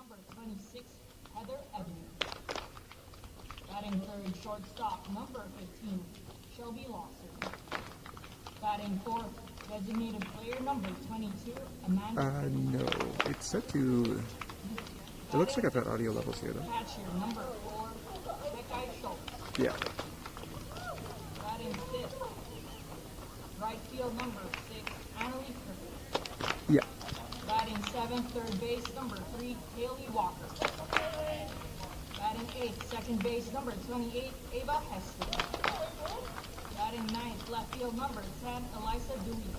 number 26, Heather Evans. Batting third, shortstop, number 15, Shelby Lawson. Batting fourth, designated player, number 22, Amanda. No, it's set to. It looks like I've got audio levels here, though. Catcher, number 4, Becky Schultz. Yeah. Batting fifth, right field, number 6, Annalie Kirby. Yeah. Batting seventh, third base, number 3, Haley Walker. Batting eighth, second base, number 28, Ava Hester. Batting ninth, left field, number 10, Elisa Dewey.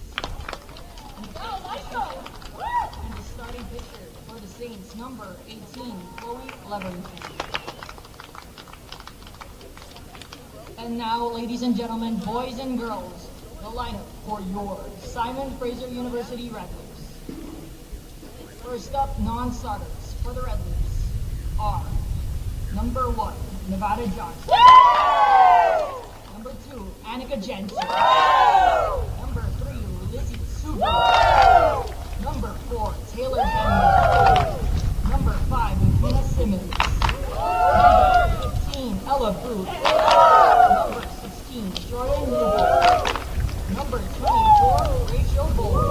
And the starting pitcher for the Saints, number 18, Chloe Leverington. And now, ladies and gentlemen, boys and girls, the lineup for your Simon Fraser University Red Wings. First up, non-starters for the Red Wings are number 1, Nevada Johnson. Number 2, Annika Jensen. Number 3, Lizzie Suber. Number 4, Taylor Henry. Number 5, Nina Simmons. Number 15, Ella Booth. Number 16, Jordan Newell. Number 24, Rachel Bold.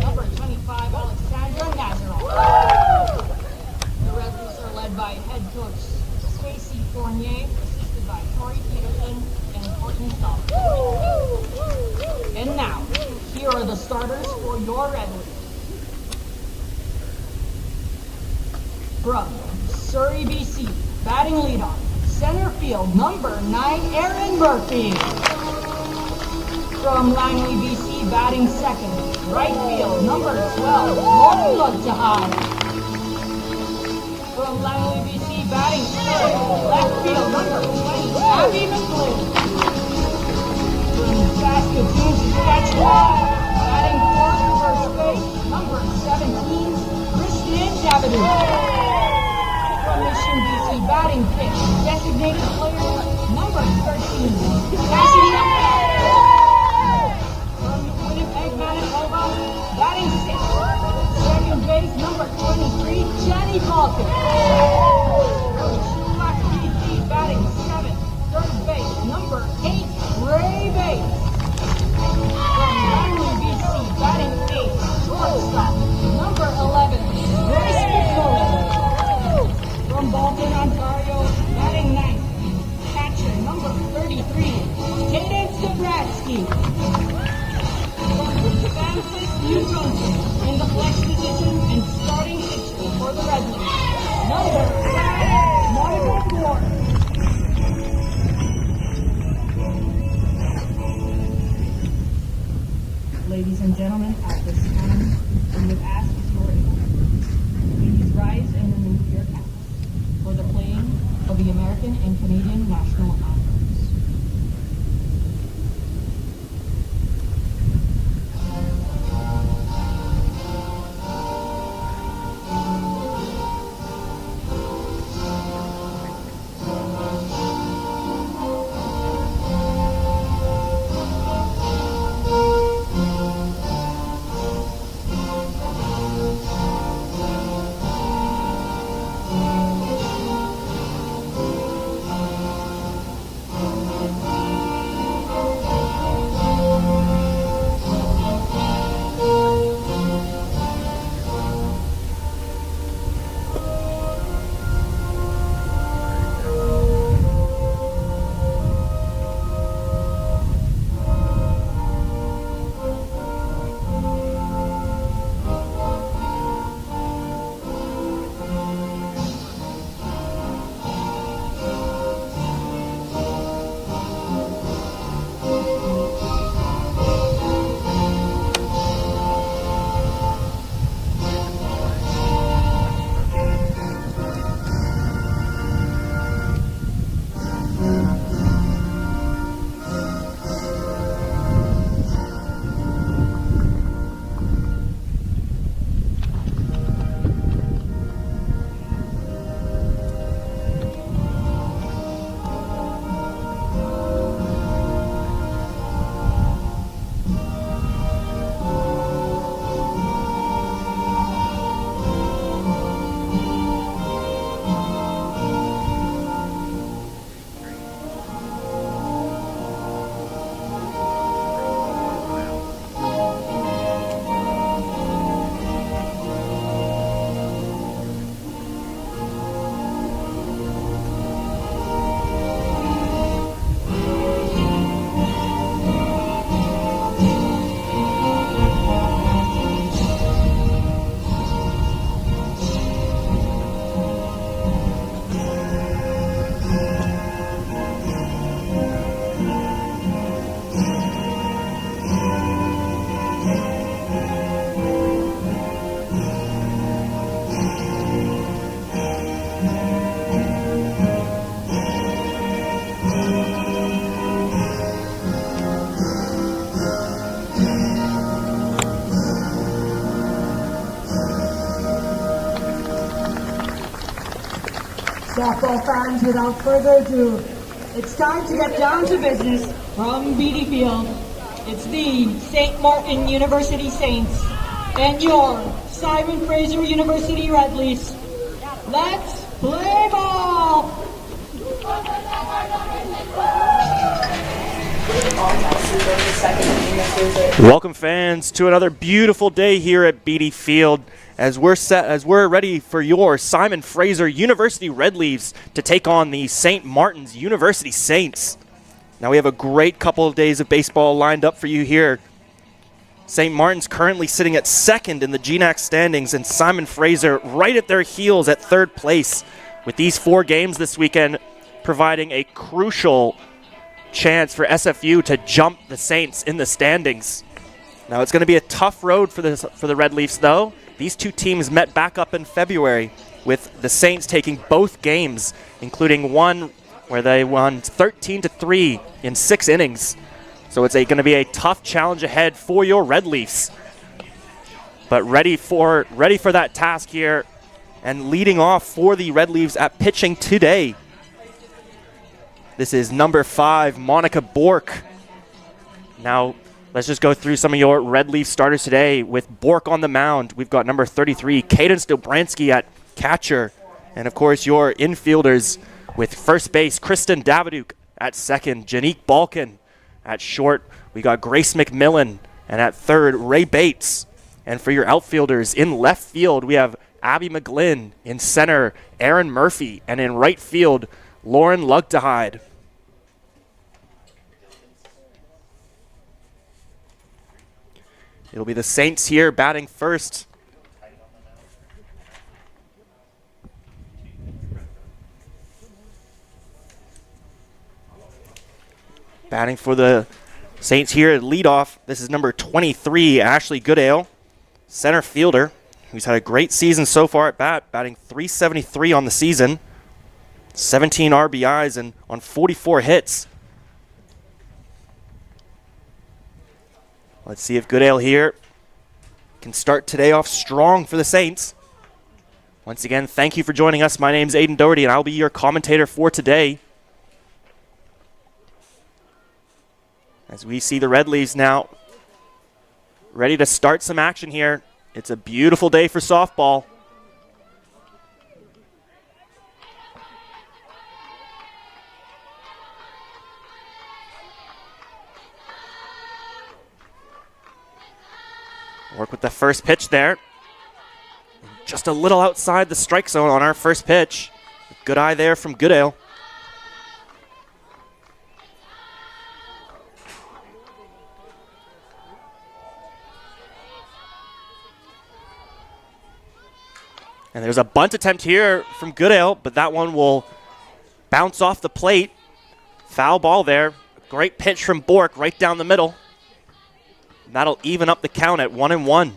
Number 25, Alexandra Nazaroff. The Red Wings are led by head coach Stacey Fournier, assisted by Tori Peterson and Courtney Solomon. And now, here are the starters for your Red Wings. From Surrey, BC, batting leadoff, center field, number 9, Erin Murphy. From Langley, BC, batting second, right field, number 12, Lauren Mugtahai. From Langley, BC, batting third, left field, number 20, Abby McLean. From Saskatoon, Saskatchewan, batting fourth, first base, number 17, Kristen Davidoff. From Mission, BC, batting fifth, designated player, number 13, Cassidy. From Winnipeg, Manitoba, batting sixth, second base, number 23, Jenny Falcon. From Chilliwack, BC, batting seventh, third base, number 8, Ray Bates. From Langley, BC, batting eighth, shortstop, number 11, Grace McMullen. From Bolton, Ontario, batting ninth, catcher, number 33, Cadence Dabrowski. From Francis Newton in the flex position and starting pitcher for the Red Wings, number 5, Monica Softball fans, without further ado, it's time to get down to business from BD Field. It's the St. Martin University Saints and your Simon Fraser University Red Leafs. Let's play ball! Welcome fans to another beautiful day here at BD Field as we're ready for your Simon Fraser University Red Leafs to take on the St. Martin's University Saints. Now we have a great couple of days of baseball lined up for you here. St. Martin's currently sitting at second in the GNAC standings and Simon Fraser right at their heels at third place, with these 4 games this weekend providing a crucial chance for SFU to jump the Saints in the standings. Now it's going to be a tough road for the Red Leafs though. These two teams met back up in February, with the Saints taking both games, including one where they won 13-3 in 6 innings. So it's going to be a tough challenge ahead for your Red Leafs. But ready for that task here, and leading off for the Red Leafs at pitching today, this is number 5, Monica Bork. Now, let's just go through some of your Red Leaf starters today. With Bork on the mound, we've got number 33, Cadence Dobransky at catcher. And, of course, your infielders with first base, Kristen Daviduk at second, Janique Balkin at short. We got Grace McMillan. And at third, Ray Bates. And for your outfielders, in left field, we have Abby McGlynn. In center, Aaron Murphy. And in right field, Lauren Lugdehide. It'll be the Saints here batting first. Batting for the Saints here at leadoff, this is number 23, Ashley Goodale, center fielder, who's had a great season so far at bat, batting .373 on the season, 17 RBIs and on 44 hits. Let's see if Goodale here can start today off strong for the Saints. Once again, thank you for joining us. My name's Aiden Doherty, and I'll be your commentator for today. As we see the Red Leafs now ready to start some action here. It's a beautiful day for softball. Work with the first pitch there. Just a little outside the strike zone on our first pitch. Good eye there from Goodale. And there's a bunt attempt here from Goodale, but that one will bounce off the plate. Foul ball there. Great pitch from Bork right down the middle. And that'll even up the count at 1-1.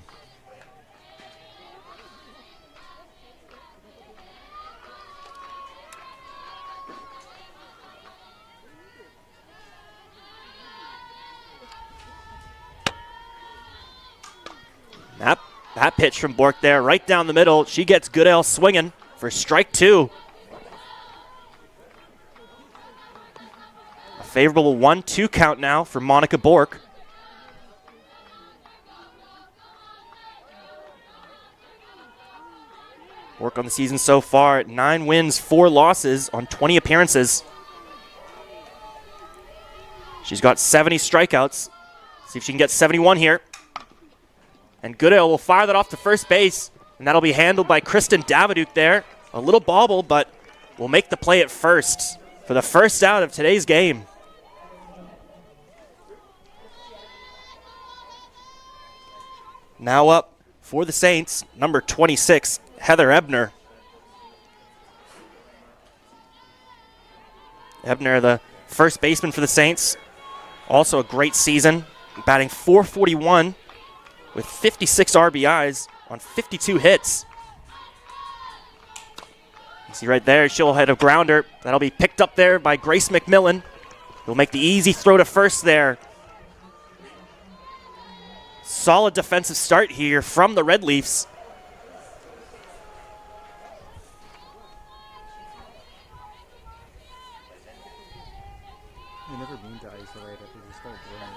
That pitch from Bork there, right down the middle. She gets Goodale swinging for strike 2. A favorable 1-2 count now for Monica Bork. Bork on the season so far at 9 wins, 4 losses on 20 appearances. She's got 70 strikeouts. See if she can get 71 here. And Goodale will fire that off to first base, and that'll be handled by Kristen Daviduk there. A little bobble, but will make the play at first for the first out of today's game. Now up for the Saints, number 26, Heather Ebner. Ebner, the first baseman for the Saints, also a great season, batting .441 with 56 RBIs on 52 hits. You see right there, she'll hit a grounder. That'll be picked up there by Grace McMillan. He'll make the easy throw to first there. Solid defensive start here from the Red Leafs. related. These are still brilliant.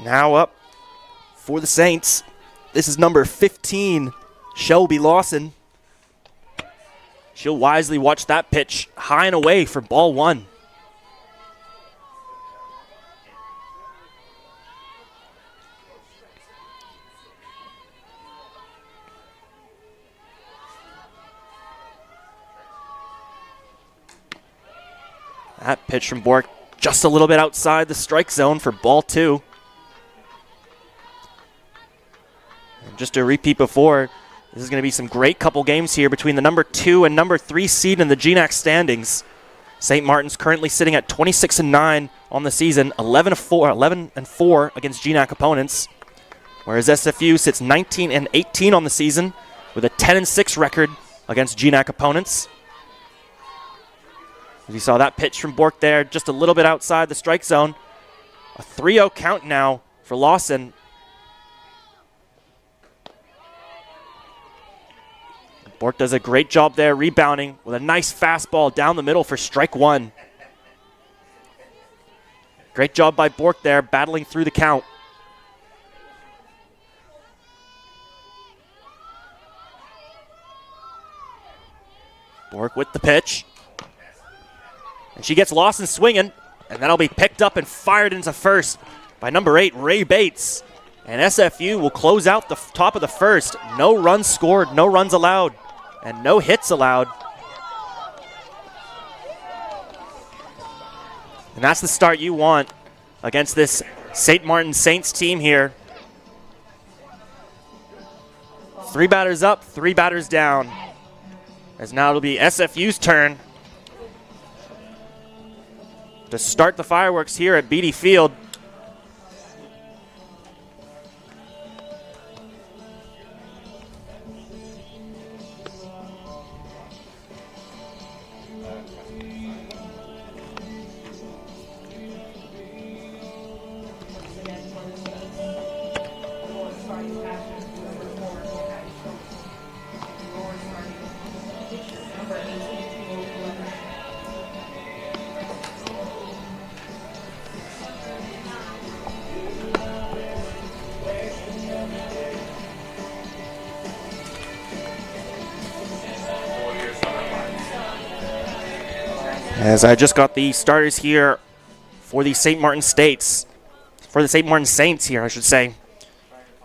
Now up for the Saints. This is number 15, Shelby Lawson. She'll wisely watch that pitch high and away for ball one. That pitch from Bork just a little bit outside the strike zone for ball two. And just to repeat before, this is going to be some great couple games here between the number 2 and number 3 seed in the GNAC standings. St. Martin's currently sitting at 26-9 on the season, 11-4 against GNAC opponents, whereas SFU sits 19-18 on the season with a 10-6 record against GNAC opponents. As you saw that pitch from Bork there, just a little bit outside the strike zone. A 3-0 count now for Lawson. Bork does a great job there rebounding with a nice fastball down the middle for strike one. Great job by Bork there, battling through the count. Bork with the pitch. And she gets Lawson swinging, and that'll be picked up and fired into first by number 8, Ray Bates. And SFU will close out the top of the first. No runs scored, no runs allowed, and no hits allowed. And that's the start you want against this St. Martin Saints team here. 3 batters up, 3 batters down. As now it'll be SFU's turn to start the fireworks here at Beatty Field. As I just got the starters here for the St. Martin Saints here, I should say.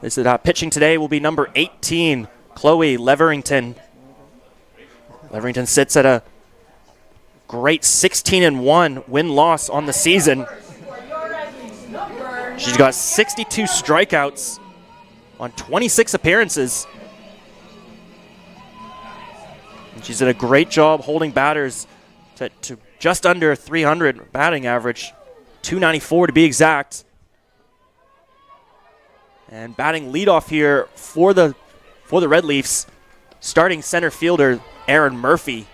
This is pitching today will be number 18, Chloe Leverington. Leverington sits at a great 16-1 win-loss on the season. She's got 62 strikeouts on 26 appearances. And she's done a great job holding batters to just under 300 batting average, 294 to be exact. And batting leadoff here for the Red Leafs, starting center fielder Aaron Murphy.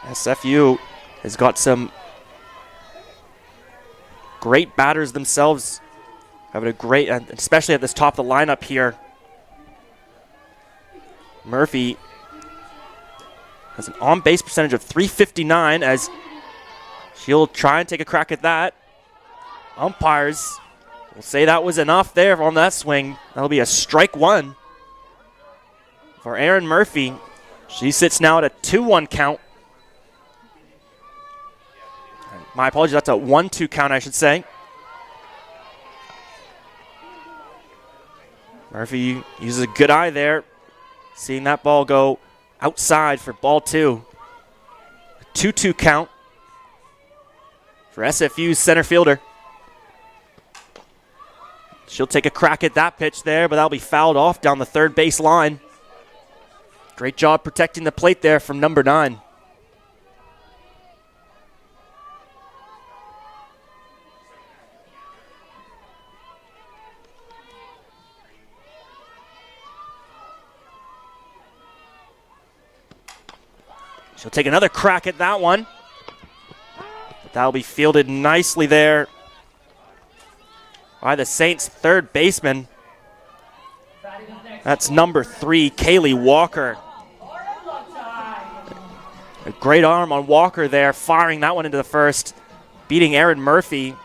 SFU has got some great batters themselves. Having a great, especially at this top of the lineup here. Murphy has an on-base percentage of .359 as she'll try and take a crack at that. Umpires will say that was enough there on that swing. That'll be a strike one for Aaron Murphy. She sits now at a 2-1 count. My apologies, that's a 1-2 count, I should say. Murphy uses a good eye there, seeing that ball go outside for ball two. A 2-2 count for SFU's center fielder. She'll take a crack at that pitch there, but that'll be fouled off down the third base line. Great job protecting the plate there from number 9. She'll take another crack at that one. That'll be fielded nicely there by the Saints' third baseman. That's number 3, Kaylee Walker. A great arm on Walker there, firing that one into the first, beating Aaron Murphy,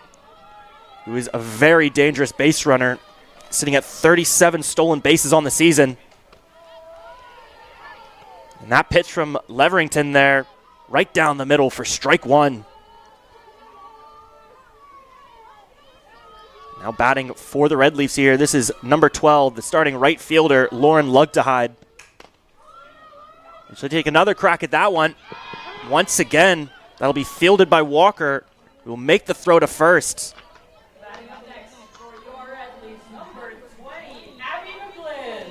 who is a very dangerous base runner, sitting at 37 stolen bases on the season. And that pitch from Leverington there, right down the middle for strike 1. Now batting for the Red Leafs here, this is number 12, the starting right fielder, Lauren Lugdehide. She'll take another crack at that one. Once again, that'll be fielded by Walker, who will make the throw to first. Batting up next for your Red Leafs, number 20, Abby McGlynn.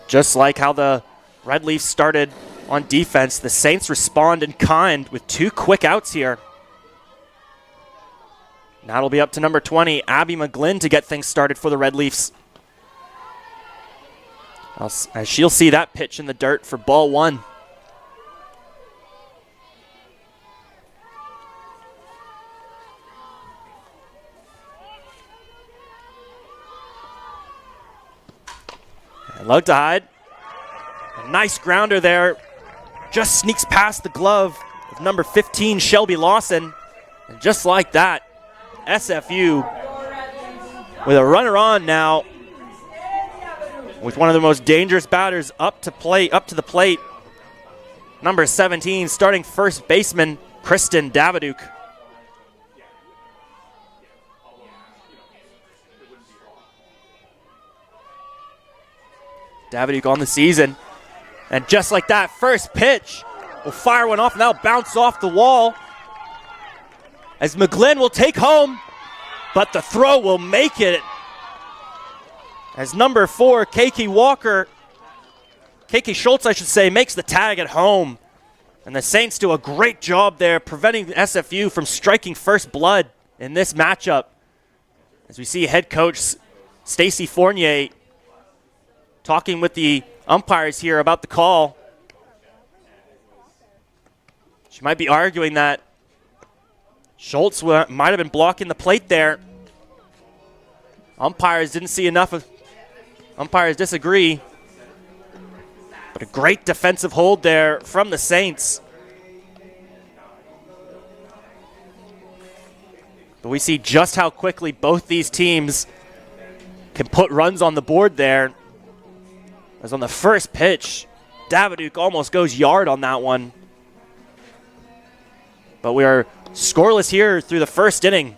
Just like how the Red Leafs started on defense, the Saints respond in kind with 2 quick outs here. Now it'll be up to number 20, Abby McGlynn, to get things started for the Red Leafs. As she'll see that pitch in the dirt for ball 1. And Lugdehide, a nice grounder there, just sneaks past the glove of number 15, Shelby Lawson. And just like that, SFU with a runner on now, with one of the most dangerous batters up to the plate, number 17, starting first baseman Kristen Daviduke. Daviduke on the season, and just like that, first pitch will fire one off, and that'll bounce off the wall as McGlynn will take home, but the throw will make it. As number 4, KK Schultz, I should say, makes the tag at home. And the Saints do a great job there, preventing SFU from striking first blood in this matchup. As we see head coach Stacy Fournier talking with the umpires here about the call. She might be arguing that Schultz might have been blocking the plate there. Umpires didn't see enough of. Umpires disagree. But a great defensive hold there from the Saints. But we see just how quickly both these teams can put runs on the board there. As on the first pitch, Daviduke almost goes yard on that one. But we are scoreless here through the first inning.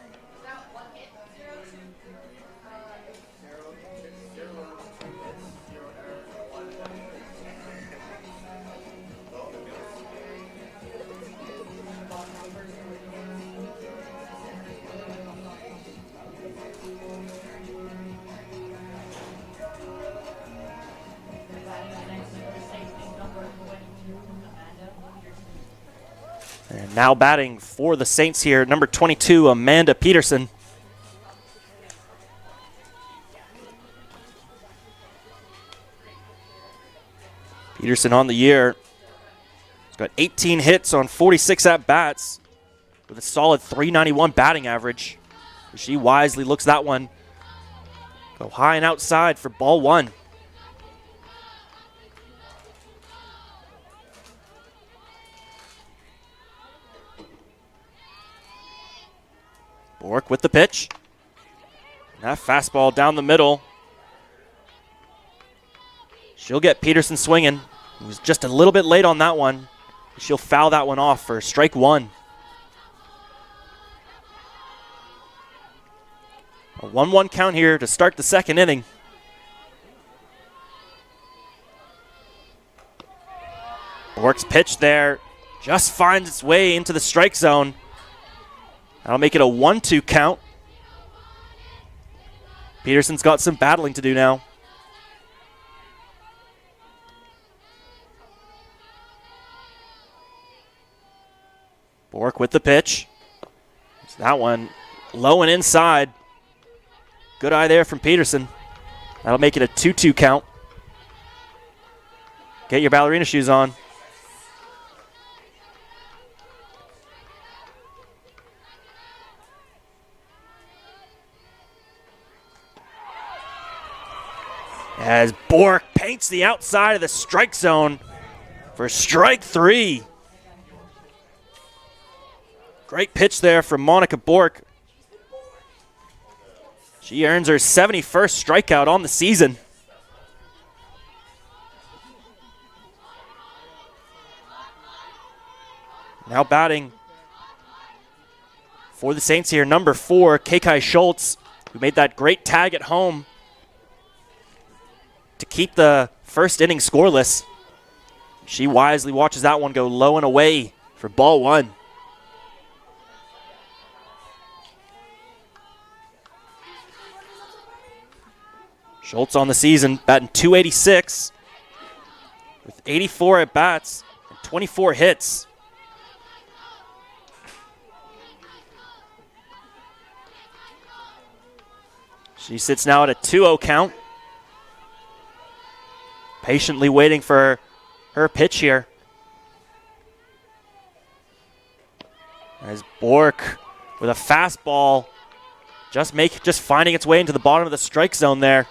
And now batting for the Saints here, number 22, Amanda Peterson. Peterson on the year. He's got 18 hits on 46 at-bats with a solid .391 batting average. She wisely looks that one go high and outside for ball 1. Bork with the pitch. That fastball down the middle. She'll get Peterson swinging. He was just a little bit late on that one. She'll foul that one off for strike 1. A 1-1 count here to start the second inning. Bork's pitch there just finds its way into the strike zone. That'll make it a 1-2 count. Peterson's got some battling to do now. Bork with the pitch. So that one low and inside. Good eye there from Peterson. That'll make it a 2-2 count. Get your ballerina shoes on. as Bork paints the outside of the strike zone for strike 3. Great pitch there from Monica Bork. She earns her 71st strikeout on the season. Now batting for the Saints here, number 4, Kekai Schultz, who made that great tag at home to keep the first inning scoreless. She wisely watches that one go low and away for ball 1. Schultz on the season batting .286 with 84 at bats and 24 hits. She sits now at a 2-0 count. Patiently waiting for her pitch here. As Bork with a fastball just finding its way into the bottom of the strike zone there.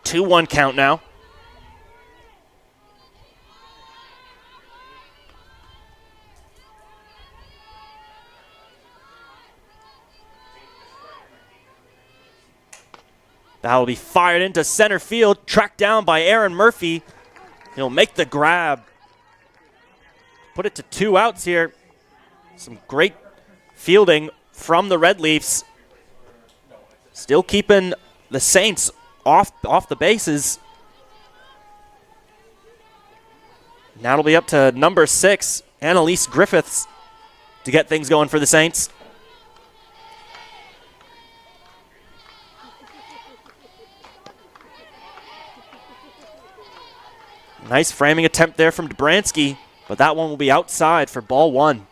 2-1 count now. That will be fired into center field, tracked down by Aaron Murphy. He'll make the grab. Put it to 2 outs here. Some great fielding from the Red Leafs. Still keeping the Saints off the bases. Now it'll be up to number 6, Annalise Griffiths, to get things going for the Saints. Nice framing attempt there from Dobransky, but that one will be outside for ball 1.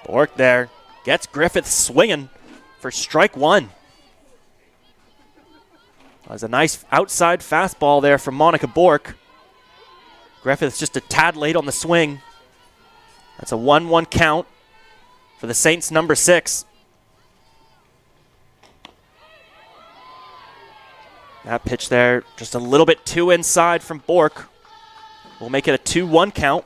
Bork there gets Griffiths swinging for strike 1. That was a nice outside fastball there from Monica Bork. Griffiths just a tad late on the swing. That's a 1-1 count for the Saints' number 6. That pitch there just a little bit too inside from Bork. We'll make it a 2-1 count.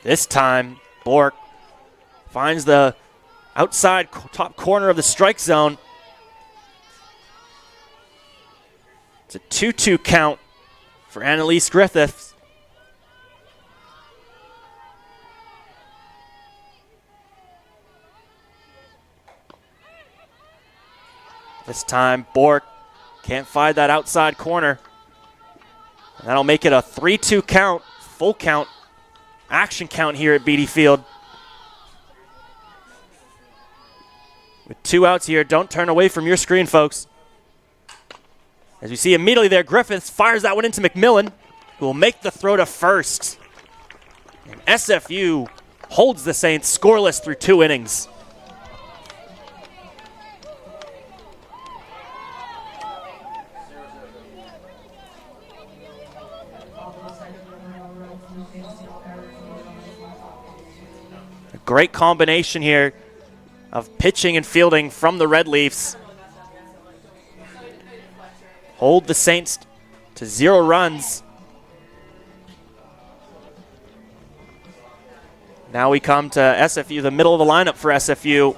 This time, Bork finds the outside top corner of the strike zone. It's a 2-2 count for Annalise Griffiths. This time, Bork can't find that outside corner. And that'll make it a 3-2 count, full count, action count here at Beatty Field. With 2 outs here, don't turn away from your screen, folks. As you see immediately there, Griffiths fires that one into McMillan, who will make the throw to first. And SFU holds the Saints scoreless through 2 innings. A great combination here of pitching and fielding from the Red Leafs. Hold the Saints to 0 runs. Now we come to SFU, the middle of the lineup for SFU.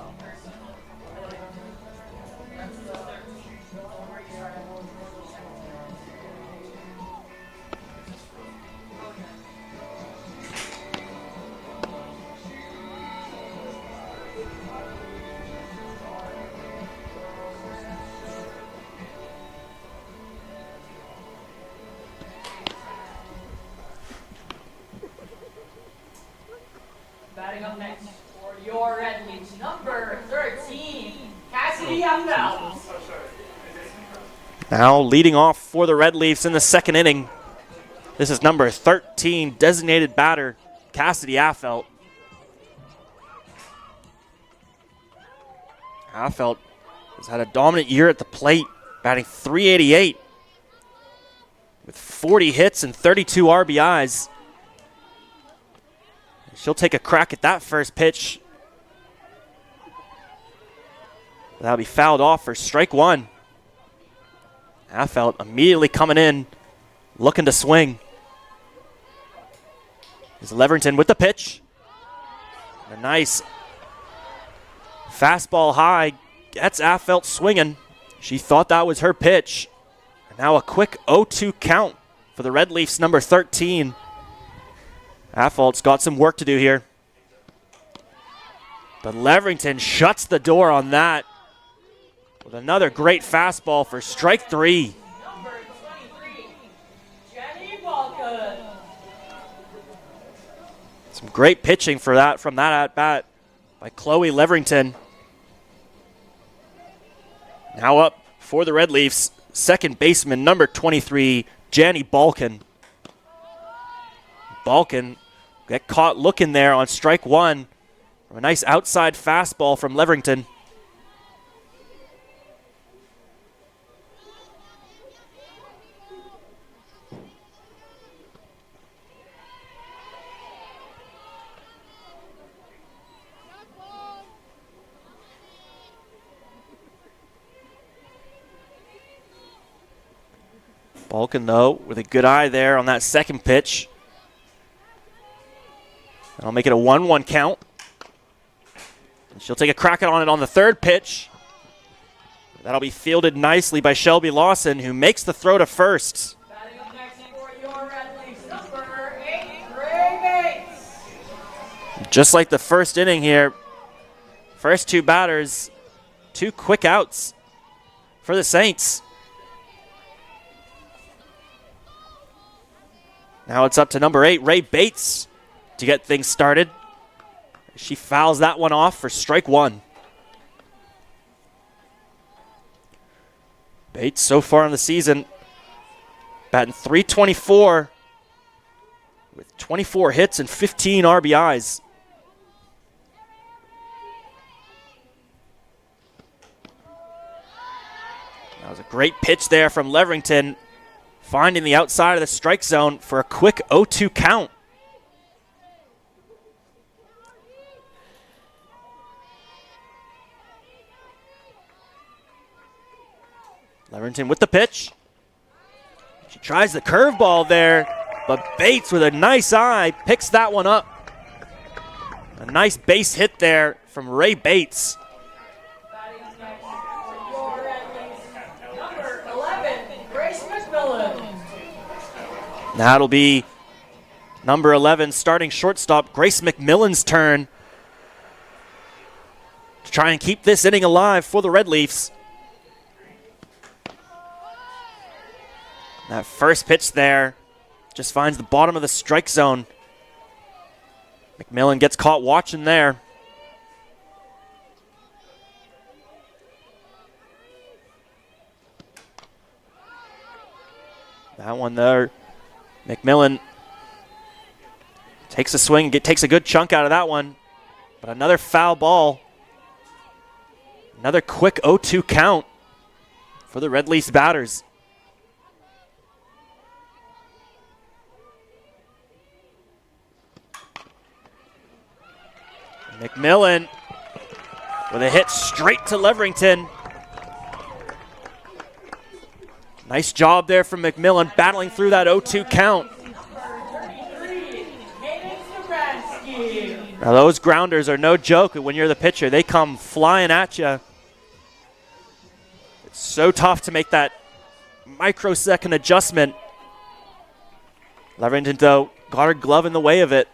Batting up next for your Red Leafs, number 13, Cassidy Phelps. Now leading off for the Red Leafs in the second inning. This is number 13, designated batter, Cassidy Affelt. Affelt has had a dominant year at the plate, batting .388 with 40 hits and 32 RBIs. She'll take a crack at that first pitch. That'll be fouled off for strike one. Affelt immediately coming in, looking to swing. Is Leverington with the pitch. A nice fastball high gets Affelt swinging. She thought that was her pitch. And now a quick 0-2 count for the Red Leafs, number 13. Affelt's got some work to do here. But Leverington shuts the door on that with another great fastball for strike three. Number 23, Jenny Balkan. Some great pitching from that at-bat by Chloe Leverington. Now up for the Red Leafs, second baseman, number 23, Janny Balkan. Balkan get caught looking there on strike one. A nice outside fastball from Leverington. Balkan, though, with a good eye there on that second pitch. That'll make it a 1-1 count. And she'll take a crack on it on the third pitch. That'll be fielded nicely by Shelby Lawson, who makes the throw to first. Batting up next for your Red Leafs, number 8, Ray Bates. Just like the first inning here, first two batters, two quick outs for the Saints. Now it's up to number 8, Ray Bates, to get things started. She fouls that one off for strike one. Bates so far in the season batting .324 with 24 hits and 15 RBIs. That was a great pitch there from Leverington, finding the outside of the strike zone for a quick 0-2 count. Leverington with the pitch. She tries the curveball there, but Bates with a nice eye picks that one up. A nice base hit there from Ray Bates. Batting up next for your Red Leafs, number 11, Grace McMillan. That'll be number 11, starting shortstop Grace McMillan's turn to try and keep this inning alive for the Red Leafs. That first pitch there just finds the bottom of the strike zone. McMillan gets caught watching there. That one there, McMillan takes a swing, takes a good chunk out of that one. But another foul ball. Another quick 0-2 count for the Red Leafs batters. McMillan with a hit straight to Leverington. Nice job there from McMillan, battling through that 0-2 count. Now those grounders are no joke when you're the pitcher. They come flying at you. It's so tough to make that microsecond adjustment. Leverington, though, got her glove in the way of it.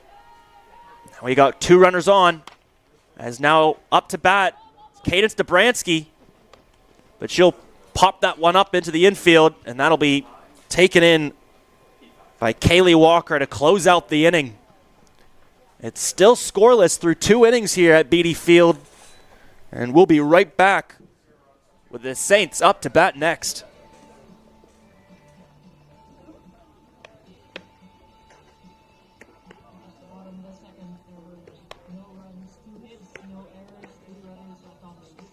Now we got two runners on. As now up to bat, Cadence Dobransky. But she'll pop that one up into the infield, and that'll be taken in by Kaylee Walker to close out the inning. It's still scoreless through two innings here at Beatty Field, and we'll be right back with the Saints up to bat next. Bottom of the second, there were no runs, 2 hits, no errors, 2 runners left on base.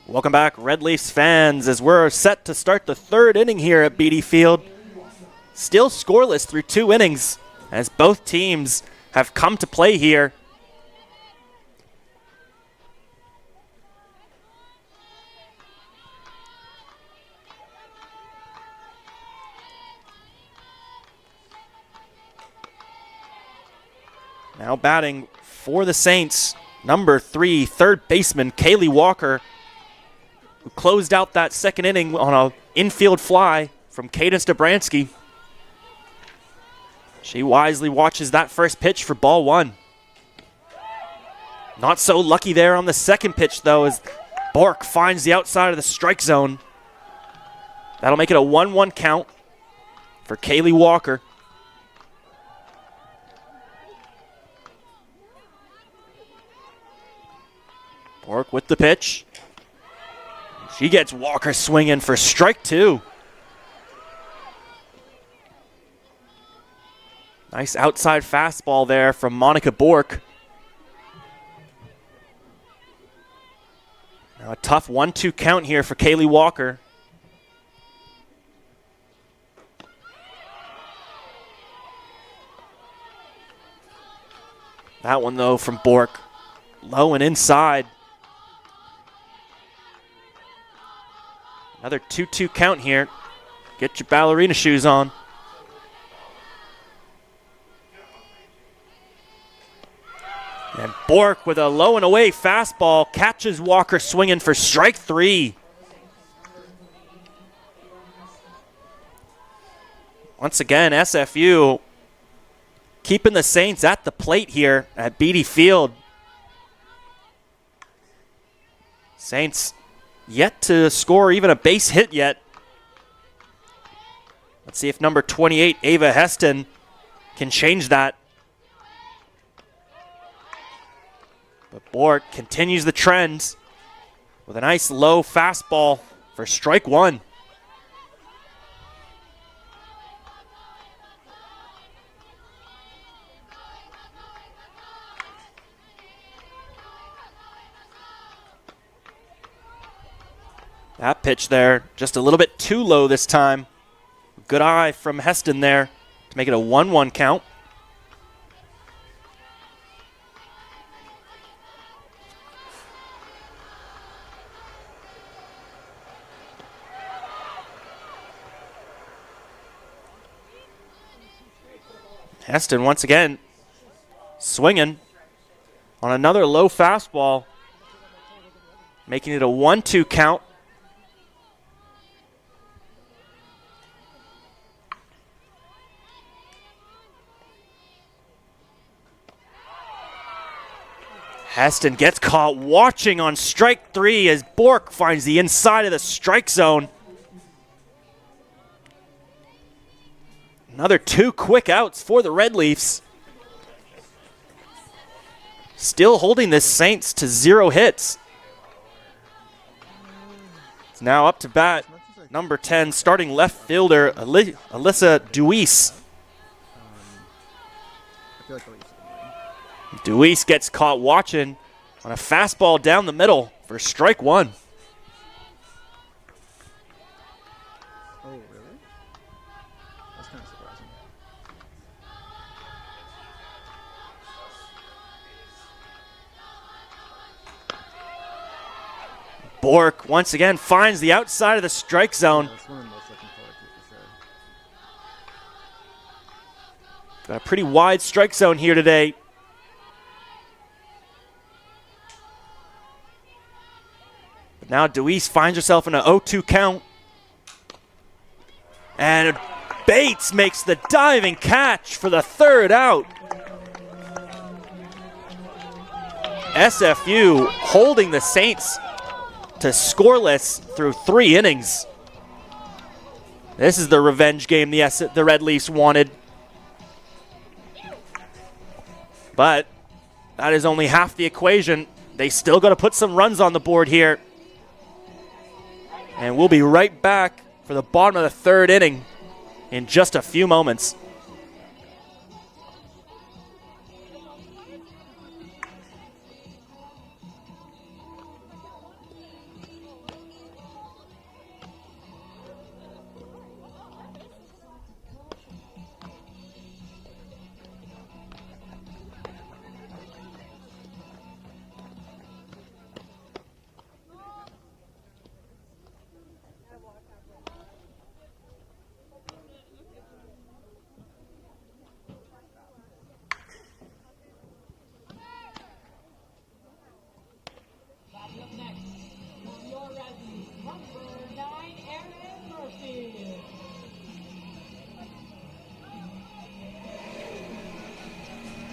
Welcome back, Red Leafs fans, as we're set to start the third inning here at Beatty Field. Still scoreless through 2 innings, as both teams have come to play here. Now batting for the Saints, number 3, third baseman Kaylee Walker, who closed out that second inning on an infield fly from Cadence Dobransky. She wisely watches that first pitch for ball 1. Not so lucky there on the second pitch, though, as Bork finds the outside of the strike zone. That'll make it a 1-1 count for Kaylee Walker. Bork with the pitch. She gets Walker swinging for strike 2. Nice outside fastball there from Monica Bork. Now a tough 1-2 count here for Kaylee Walker. That one, though, from Bork. Low and inside. Another 2-2 count here. Get your ballerina shoes on. And Bork with a low and away fastball catches Walker swinging for strike 3. Once again, SFU keeping the Saints at the plate here at Beatty Field. Saints yet to score even a base hit yet. Let's see if number 28, Ava Heston, can change that. But Bork continues the trend with a nice low fastball for strike 1. That pitch there, just a little bit too low this time. Good eye from Heston there to make it a 1-1 count. Heston once again swinging on another low fastball, making it a 1-2 count. Heston gets caught watching on strike 3 as Bork finds the inside of the strike zone. Another 2 quick outs for the Red Leafs. Still holding the Saints to 0 hits. It's now up to bat number 10, starting left fielder Alyssa Deweese. I feel like I'll use it. Deweese gets caught watching on a fastball down the middle for strike 1. Oh, really? That's kind of surprising. Bork once again finds the outside of the strike zone. Yeah, that's one I'm most looking forward to for sure. Got a pretty wide strike zone here today. But now Deweese finds herself in an 0-2 count. And Bates makes the diving catch for the third out. SFU holding the Saints to scoreless through 3 innings. This is the revenge game the Red Leafs wanted. But that is only half the equation. They still got to put some runs on the board here. And we'll be right back for the bottom of the third inning in just a few moments.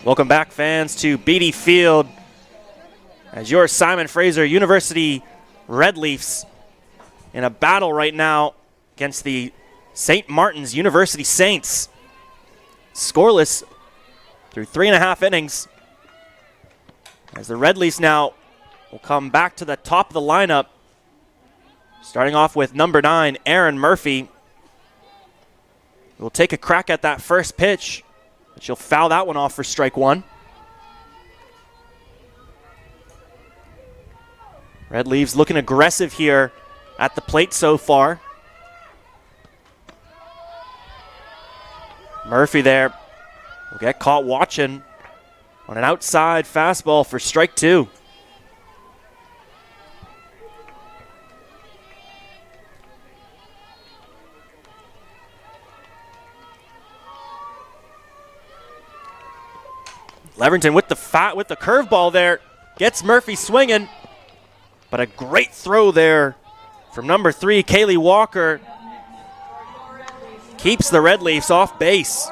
Welcome back, fans, to Beatty Field as your Simon Fraser University Red Leafs in a battle right now against the St. Martin's University Saints. Scoreless through 3.5 innings. As the Red Leafs now will come back to the top of the lineup, starting off with number 9, Aaron Murphy. We'll take a crack at that first pitch, but she'll foul that one off for strike one. Red Leafs looking aggressive here at the plate so far. Murphy there will get caught watching on an outside fastball for strike two. Leverington with the curveball there, gets Murphy swinging, but a great throw there from number 3, Kaylee Walker, keeps the Red Leafs off base.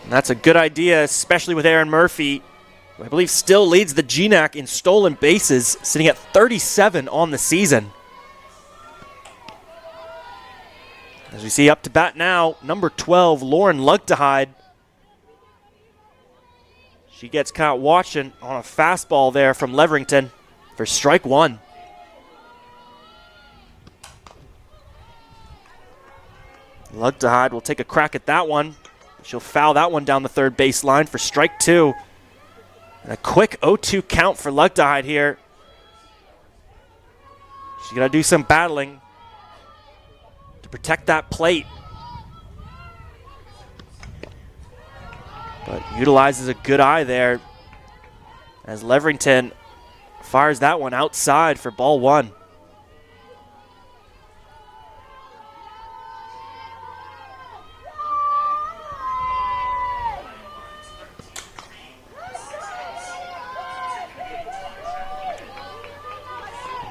And that's a good idea, especially with Aaron Murphy, who I believe still leads the GNAC in stolen bases, sitting at 37 on the season. As we see up to bat now, number 12, Lauren Lugtehide. She gets caught watching on a fastball there from Leverington for strike one. Lugtehide will take a crack at that one. She'll foul that one down the third base line for strike two. And a quick 0-2 count for Lugtehide here. She's got to do some battling to protect that plate. But utilizes a good eye there as Leverington fires that one outside for ball one.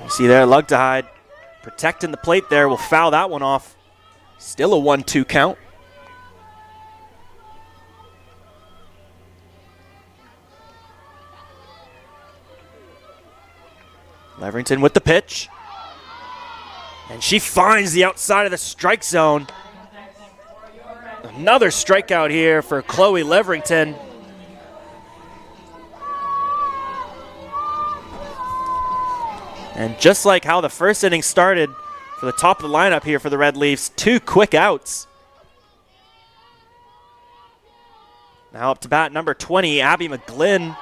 You see there, Lugtehide protecting the plate there, will foul that one off. Still a 1-2 count. Leverington with the pitch. And she finds the outside of the strike zone. Another strikeout here for Chloe Leverington. And just like how the first inning started for the top of the lineup here for the Red Leafs, 2 quick outs. Now up to bat number 20, Abby McGlynn,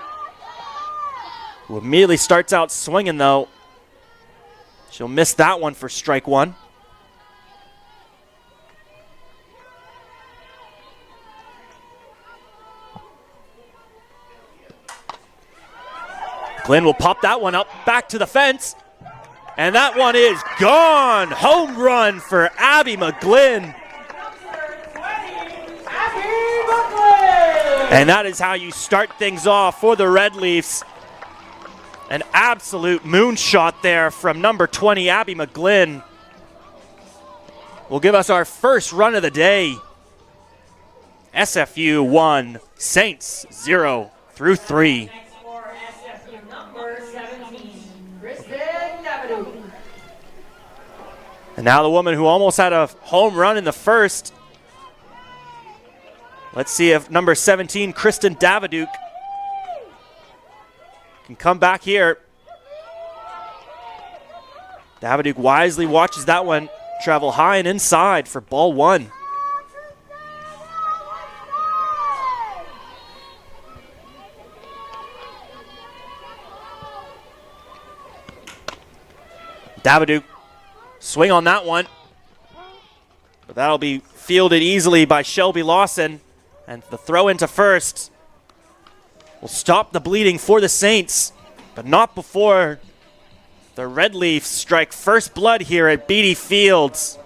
who immediately starts out swinging though. She'll miss that one for strike one. Glenn will pop that one up, back to the fence. And that one is gone. Home run for Abby McGlynn. And that is how you start things off for the Red Leafs. An absolute moonshot there from number 20, Abby McGlynn. Will give us our first run of the day. SFU 1, Saints 0 through 3. And now the woman who almost had a home run in the first. Let's see if number 17, Kristen Daviduke, can come back here. Daviduke wisely watches that one travel high and inside for ball one. Daviduke, swing on that one. But that'll be fielded easily by Shelby Lawson. And the throw into first will stop the bleeding for the Saints, but not before the Red Leafs strike first blood here at Beatty Fields.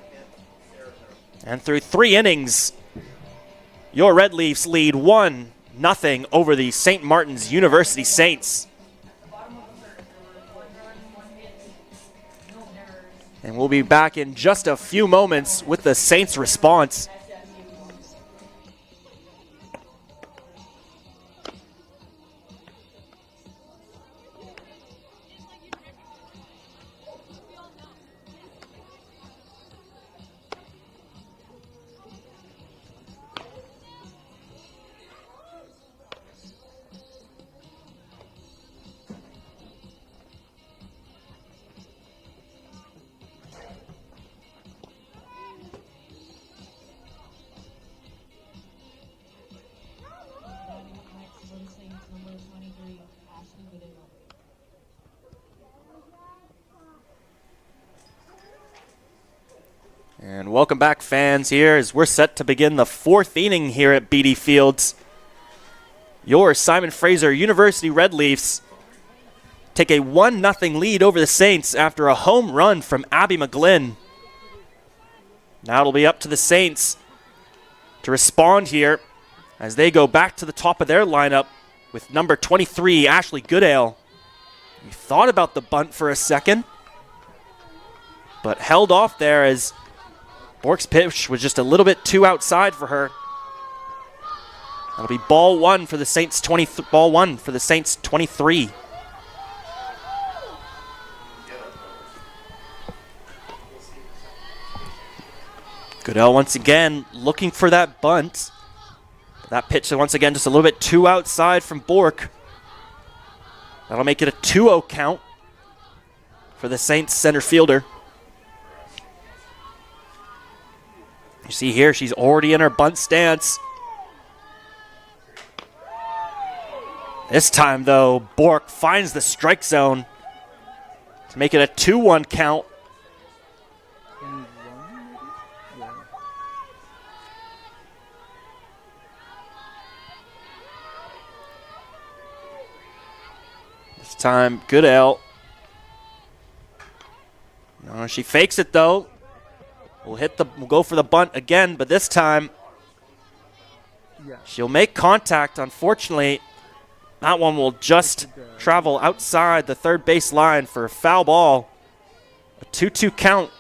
And through 3 innings, your Red Leafs lead 1-0 over the St. Martin's University Saints. And we'll be back in just a few moments with the Saints response. And welcome back, fans, here as we're set to begin the 4th inning here at BD Fields. Your Simon Fraser University Red Leafs take a 1-0 lead over the Saints after a home run from Abby McGlynn. Now it'll be up to the Saints to respond here as they go back to the top of their lineup with number 23, Ashley Goodale. We thought about the bunt for a second, but held off there as Bork's pitch was just a little bit too outside for her. That'll be ball one for the Saints. Ball one for the Saints 23. Goodell once again looking for that bunt. That pitch once again just a little bit too outside from Bork. That'll make it a 2-0 count for the Saints center fielder. You see here, she's already in her bunt stance. This time, though, Bork finds the strike zone to make it a 2-1 count. This time, Goodell. No, she fakes it, though. We'll go for the bunt again, but this time she'll make contact. Unfortunately, that one will just travel outside the third base line for a foul ball. A 2-2 count.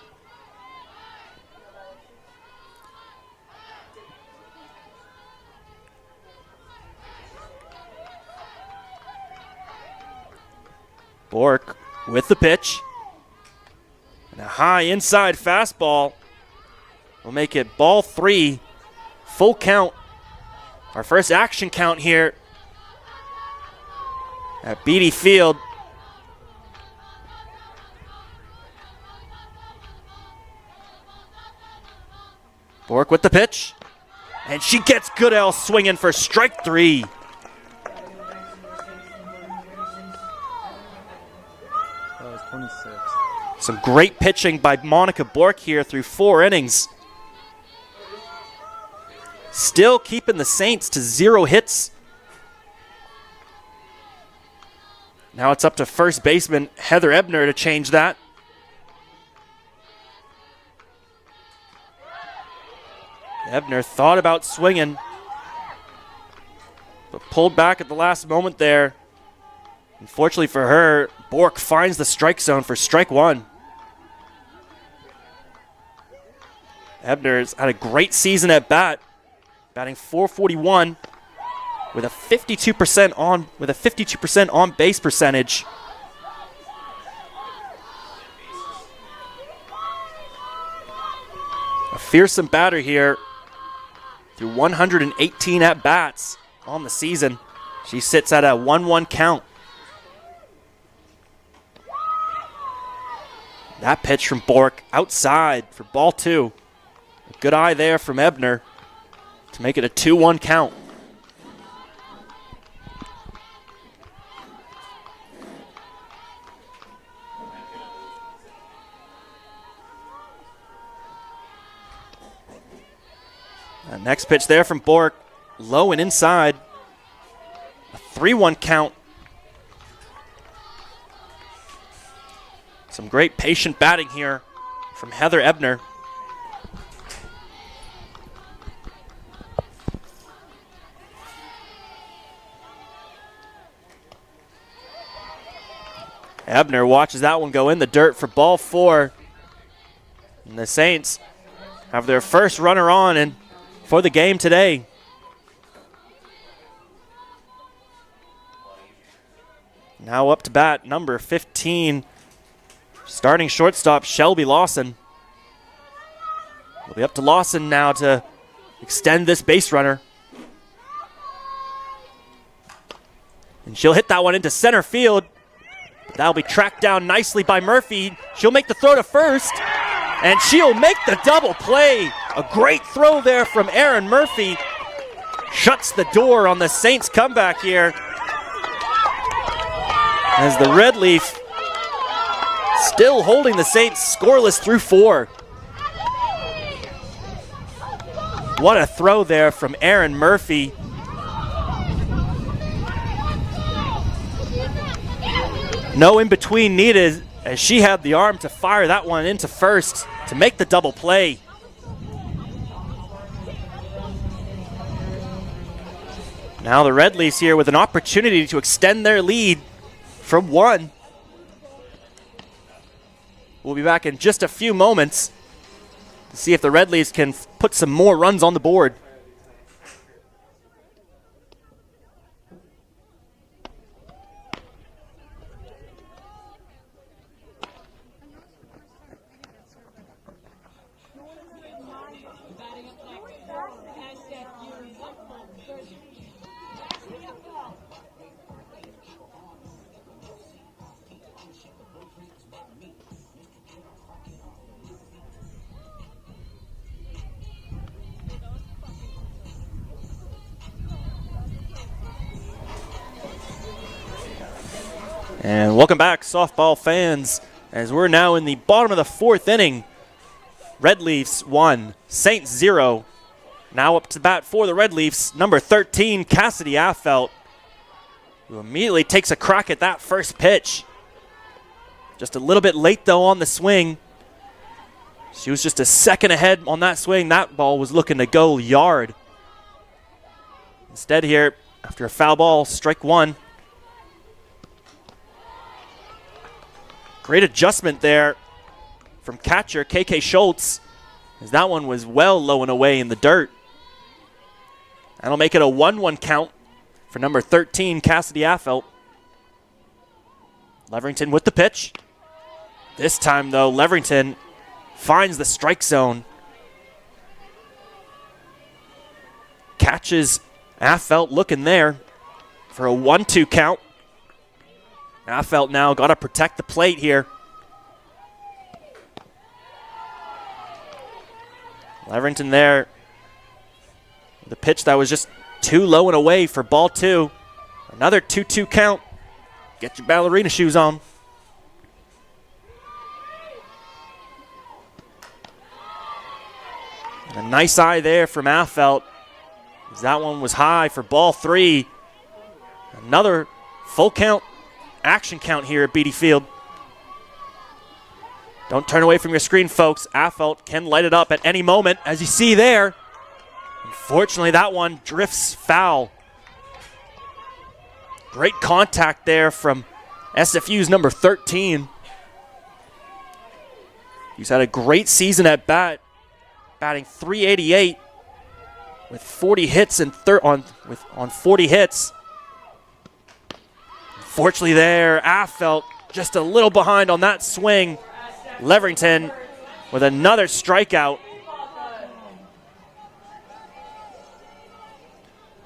Bork with the pitch. And a high inside fastball. We'll make it ball 3, full count. Our first action count here at BD Field. Bork with the pitch. And she gets Goodell swinging for strike 3. That was 26. Some great pitching by Monica Bork here through 4 innings. Still keeping the Saints to 0 hits. Now it's up to first baseman Heather Ebner to change that. Ebner thought about swinging, but pulled back at the last moment there. Unfortunately for her, Bork finds the strike zone for strike 1. Ebner's had a great season at bat, batting .441 with a 52% on base percentage. A fearsome batter here through 118 at bats on the season. She sits at a 1-1 count. That pitch from Bork outside for ball 2. A good eye there from Ebner to make it a 2-1 count. Next pitch there from Bork, low and inside. A 3-1 count. Some great patient batting here from Heather Ebner. Ebner watches that one go in the dirt for ball 4. And the Saints have their first runner on and for the game today. Now up to bat, number 15, starting shortstop Shelby Lawson. It'll be up to Lawson now to extend this base runner. And she'll hit that one into center field. That'll be tracked down nicely by Murphy. She'll make the throw to first, and she'll make the double play. A great throw there from Erin Murphy. Shuts the door on the Saints comeback here. As the Red Leaf still holding the Saints scoreless through 4. What a throw there from Aaron Murphy. No in-between needed as she had the arm to fire that one into first to make the double play. Now the Red Leafs here with an opportunity to extend their lead from 1. We'll be back in just a few moments to see if the Red Leafs can put some more runs on the board. And welcome back, softball fans, as we're now in the bottom of the 4th inning. Red Leafs 1, Saints 0. Now up to bat for the Red Leafs, number 13, Cassidy Affelt, who immediately takes a crack at that first pitch. Just a little bit late, though, on the swing. She was just a second ahead on that swing. That ball was looking to go yard. Instead here, after a foul ball, strike 1. Great adjustment there from catcher KK Schultz, as that one was well low and away in the dirt. That'll make it a 1-1 count for number 13, Cassidy Affelt. Leverington with the pitch. This time, though, Leverington finds the strike zone. Catches Affelt looking there for a 1-2 count. Affelt now got to protect the plate here. Leverington there. The pitch that was just too low and away for ball 2. Another 2-2 count. Get your ballerina shoes on. And a nice eye there from Affelt. That one was high for ball 3. Another full count. Action count here at Beatty Field. Don't turn away from your screen, folks. Affelt can light it up at any moment, as you see there. Unfortunately, that one drifts foul. Great contact there from SFU's number 13. He's had a great season at bat, batting .388 with 40 hits and on 40 hits. Fortunately there, Affelt just a little behind on that swing. Leverington with another strikeout.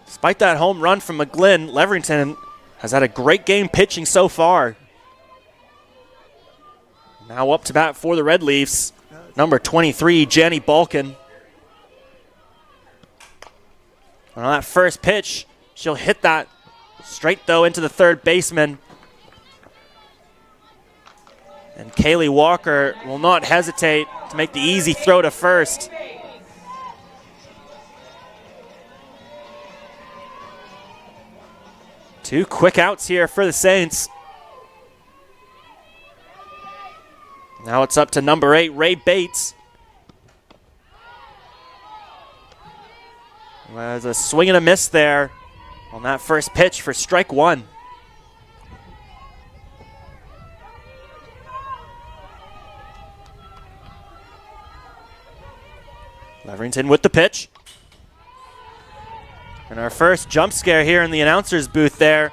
Despite that home run from McGlynn, Leverington has had a great game pitching so far. Now up to bat for the Red Leafs, number 23, Jenny Balkin. On that first pitch, she'll hit that straight, though, into the third baseman. And Kaylee Walker will not hesitate to make the easy throw to first. Two quick outs here for the Saints. Now it's up to number 8, Ray Bates. There's a swing and a miss there on that first pitch for strike 1. Leverington with the pitch. And our first jump scare here in the announcer's booth there,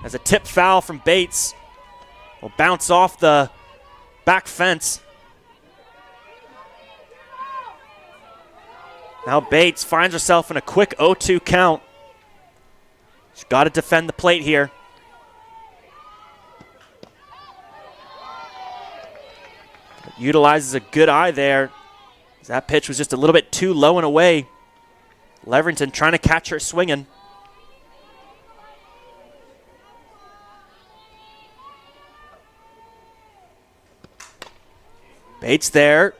as a tip foul from Bates will bounce off the back fence. Now Bates finds herself in a quick 0-2 count. She's got to defend the plate here. Utilizes a good eye there. That pitch was just a little bit too low and away. Leverington trying to catch her swinging. Bates there.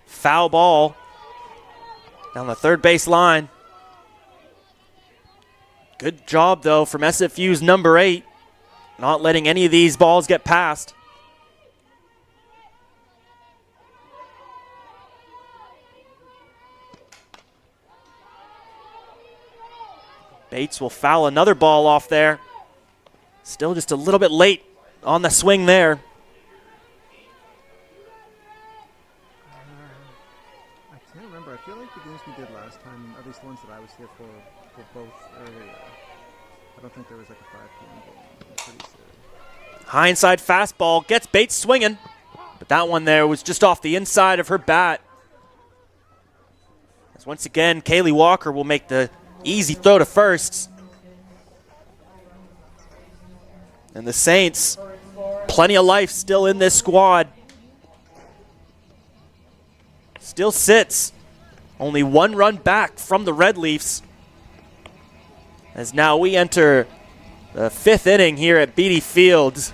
Foul ball. down the third base line. Good job, though, from SFU's number 8, not letting any of these balls get past. Bates will foul another ball off there. Still just a little bit late on the swing there. I can't remember. I feel like the games we did last time, at least the ones that I was here for, were both earlier. I don't think there was like a 5 p.m. game. I'm pretty sure. High inside fastball gets Bates swinging, but that one there was just off the inside of her bat. As once again, Kaylee Walker will make the easy throw to first. And the Saints, plenty of life still in this squad. Still sits only 1 run back from the Red Leafs. As now we enter the 5th inning here at Beatty Field.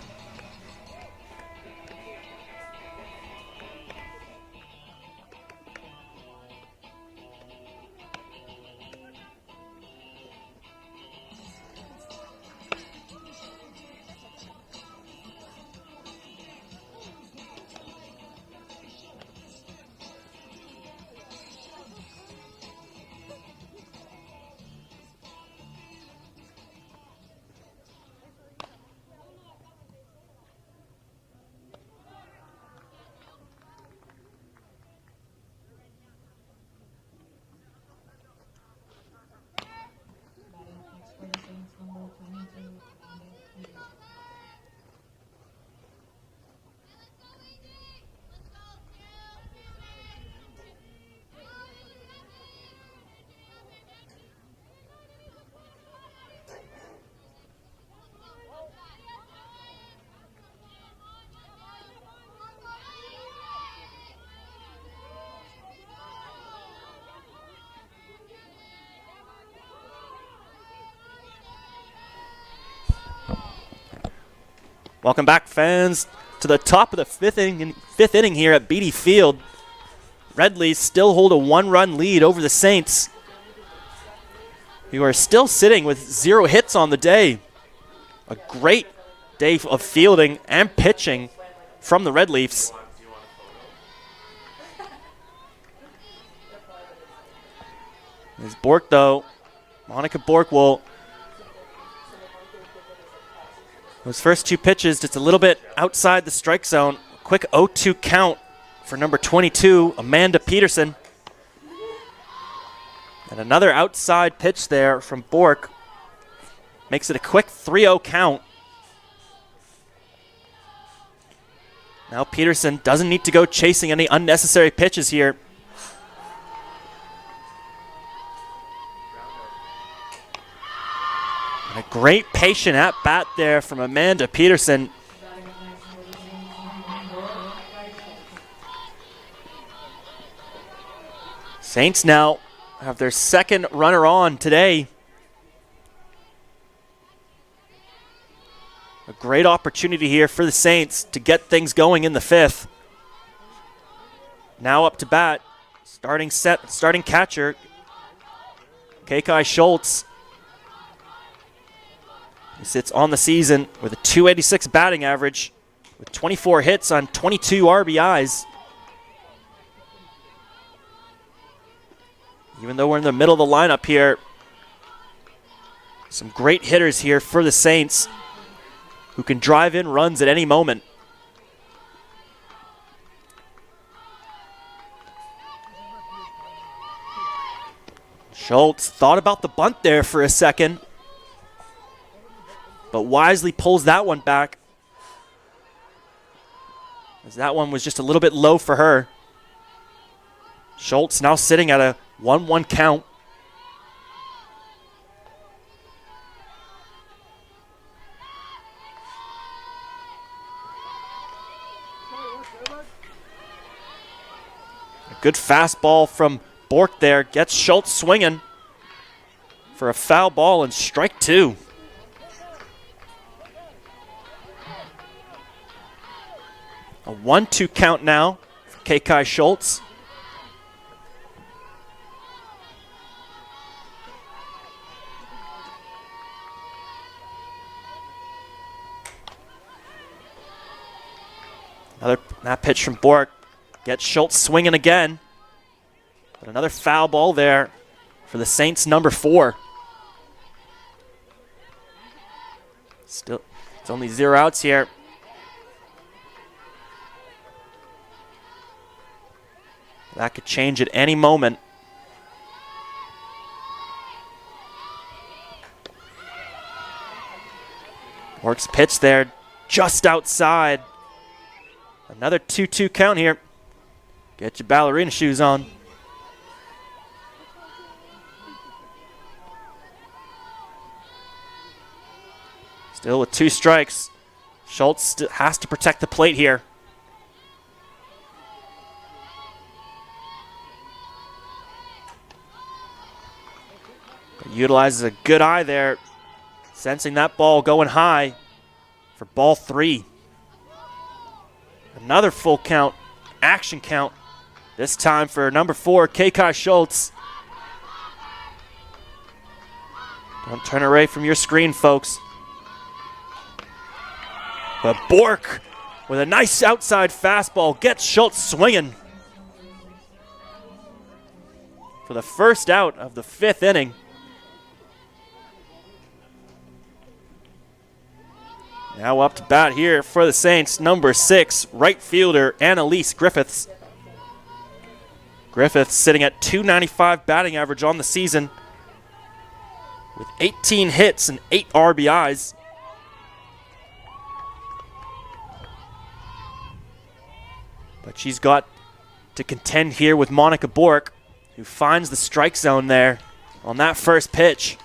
Welcome back, fans, to the top of the fifth inning here at Beatty Field. Red Leafs still hold a 1-run lead over the Saints, who are still sitting with 0 hits on the day. A great day of fielding and pitching from the Red Leafs. As Bork, though, Monica Bork will. Those first 2 pitches just a little bit outside the strike zone. Quick 0-2 count for number 22, Amanda Peterson. And another outside pitch there from Bork. Makes it a quick 3-0 count. Now Peterson doesn't need to go chasing any unnecessary pitches here. A great patient at bat there from Amanda Peterson. Saints now have their 2nd runner on today. A great opportunity here for the Saints to get things going in the 5th. Now up to bat, starting catcher, Kekai Schultz. He sits on the season with a .286 batting average with 24 hits on 22 RBIs. Even though we're in the middle of the lineup here, some great hitters here for the Saints who can drive in runs at any moment. Schultz thought about the bunt there for a second, but wisely pulls that one back, as that one was just a little bit low for her. Schultz now sitting at a 1-1 count. A good fastball from Bork there gets Schultz swinging for a foul ball and strike 2. A 1-2 count now for Kekai Schultz. That pitch from Bork gets Schultz swinging again. But another foul ball there for the Saints, number 4. Still, it's only 0 outs here. That could change at any moment. Bork's pitch there, just outside. Another 2-2 count here. Get your ballerina shoes on. Still with 2 strikes. Schultz has to protect the plate here. Utilizes a good eye there, sensing that ball going high for ball 3. Another full count, action count, this time for number 4, K-Kai Schultz. Don't turn away from your screen, folks. But Bork, with a nice outside fastball, gets Schultz swinging for the first out of the 5th inning. Now up to bat here for the Saints, number 6, right fielder Annalise Griffiths. Griffiths sitting at .295 batting average on the season with 18 hits and 8 RBIs. But she's got to contend here with Monica Bork, who finds the strike zone there on that first pitch.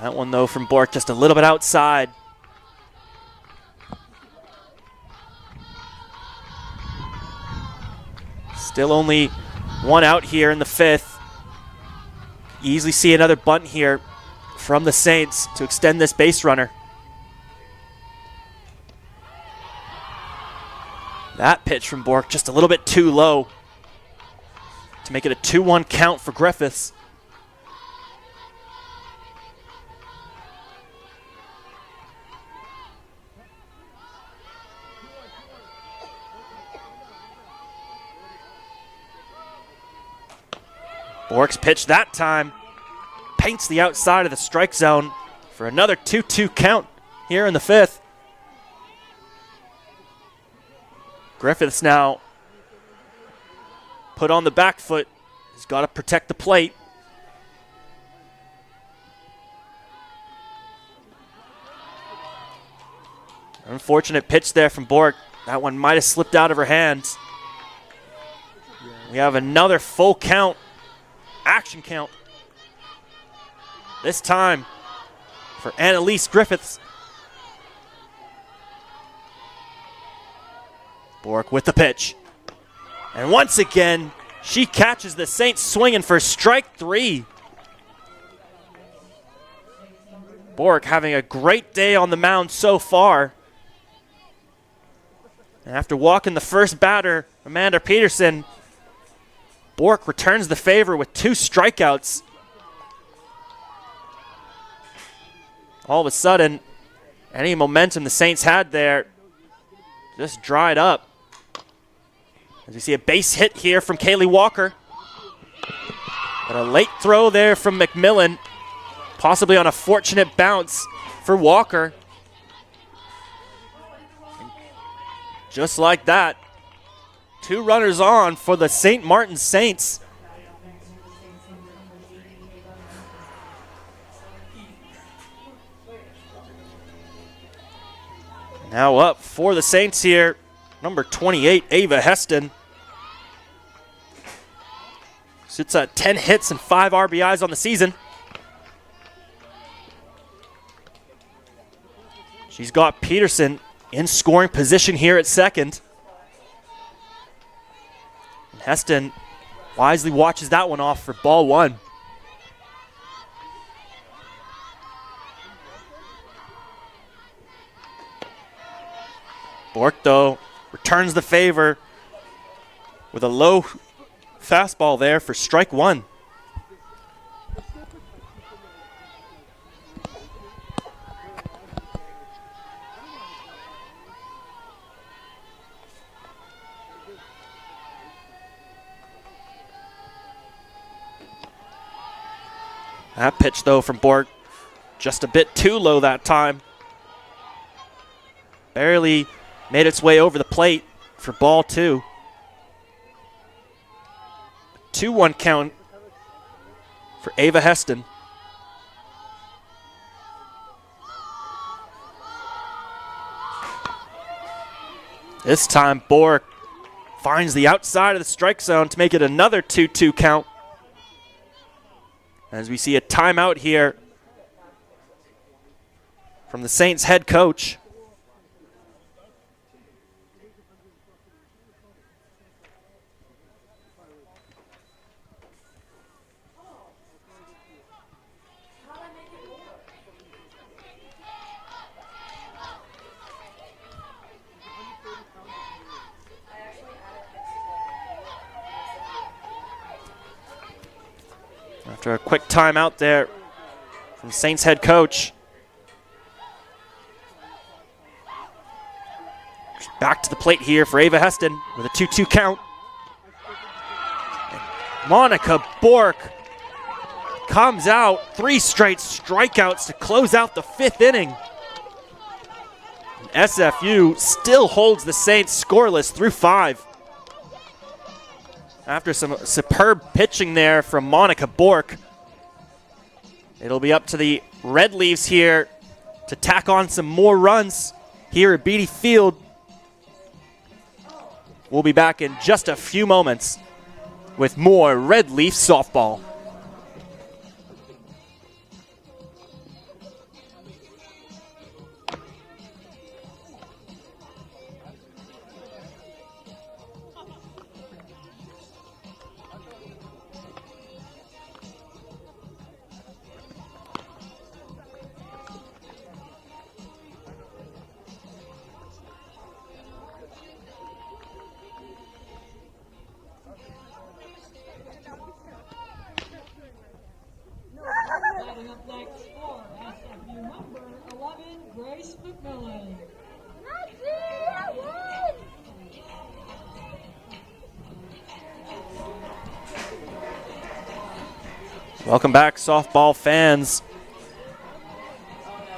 That one, though, from Bork, just a little bit outside. Still only 1 out here in the 5th. Easily see another bunt here from the Saints to extend this base runner. That pitch from Bork just a little bit too low to make it a 2-1 count for Griffiths. Bork's pitch that time paints the outside of the strike zone for another 2-2 count here in the 5th. Griffiths now put on the back foot. He's got to protect the plate. Unfortunate pitch there from Bork. That one might have slipped out of her hands. We have another full count. Action count. This time for Annalise Griffiths. Bork with the pitch. And once again, she catches the Saints swinging for strike 3. Bork having a great day on the mound so far. And after walking the first batter, Amanda Peterson, Bork returns the favor with 2 strikeouts. All of a sudden, any momentum the Saints had there just dried up. As you see a base hit here from Kaylee Walker. But a late throw there from McMillan, possibly on a fortunate bounce for Walker. And just like that, 2 runners on for the St. Martin Saints. Now up for the Saints here, number 28, Ava Heston. Sits at 10 hits and 5 RBIs on the season. She's got Peterson in scoring position here at second. And Heston wisely watches that one off for ball 1. Bork, though, returns the favor with a low fastball there for strike 1. That pitch, though, from Bork, just a bit too low that time. Barely made its way over the plate for ball 2. 2-1 count for Ava Heston. This time, Bork finds the outside of the strike zone to make it another 2-2 count. As we see a timeout here from the Saints head coach. After a quick timeout there from Saints head coach. Back to the plate here for Ava Heston with a 2-2 count. Monica Bork comes out, 3 straight strikeouts to close out the 5th inning. SFU still holds the Saints scoreless through 5. After some superb pitching there from Monica Bork, it'll be up to the Red Leaves here to tack on some more runs here at Beatty Field. We'll be back in just a few moments with more Red Leaf softball. Batting up next for SFU number 11, Grace McMillan. Welcome back, softball fans,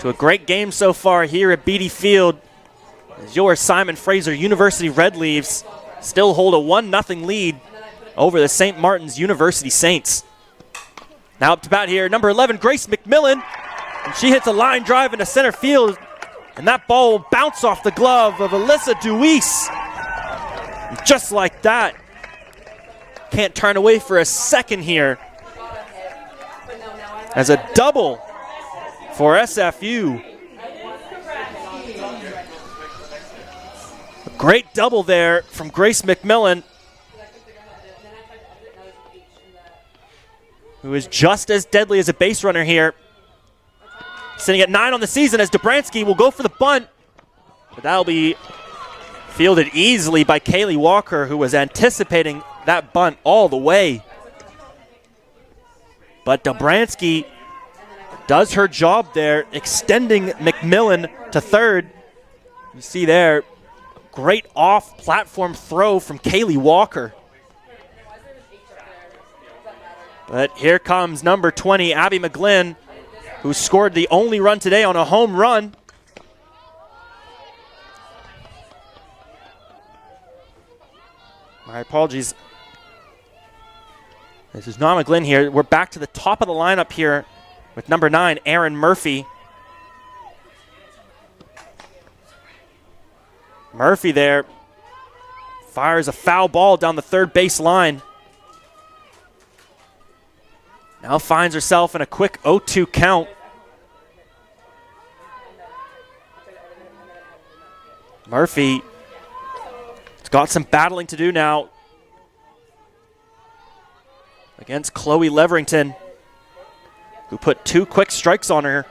to a great game so far here at Beatty Field, as your Simon Fraser University Red Leaves still hold a 1-0 lead over the St. Martin's University Saints. Now up to bat here, number 11, Grace McMillan, and she hits a line drive into center field, and that ball will bounce off the glove of Alyssa Deweese. And just like that, can't turn away for a second here, as a double for SFU. A great double there from Grace McMillan, who is just as deadly as a base runner here. Sitting at 9 on the season as Dobransky will go for the bunt, but that'll be fielded easily by Kaylee Walker, who was anticipating that bunt all the way. But Dobransky does her job there, extending McMillan to third. You see there, great off-platform throw from Kaylee Walker. But here comes number 20, Abby McGlynn, who scored the only run today on a home run. My apologies. This is not McGlynn here. We're back to the top of the lineup here with number 9, Aaron Murphy. Murphy there fires a foul ball down the third base line. Now finds herself in a quick 0-2 count. Murphy has got some battling to do now against Chloe Leverington, who put 2 quick strikes on her.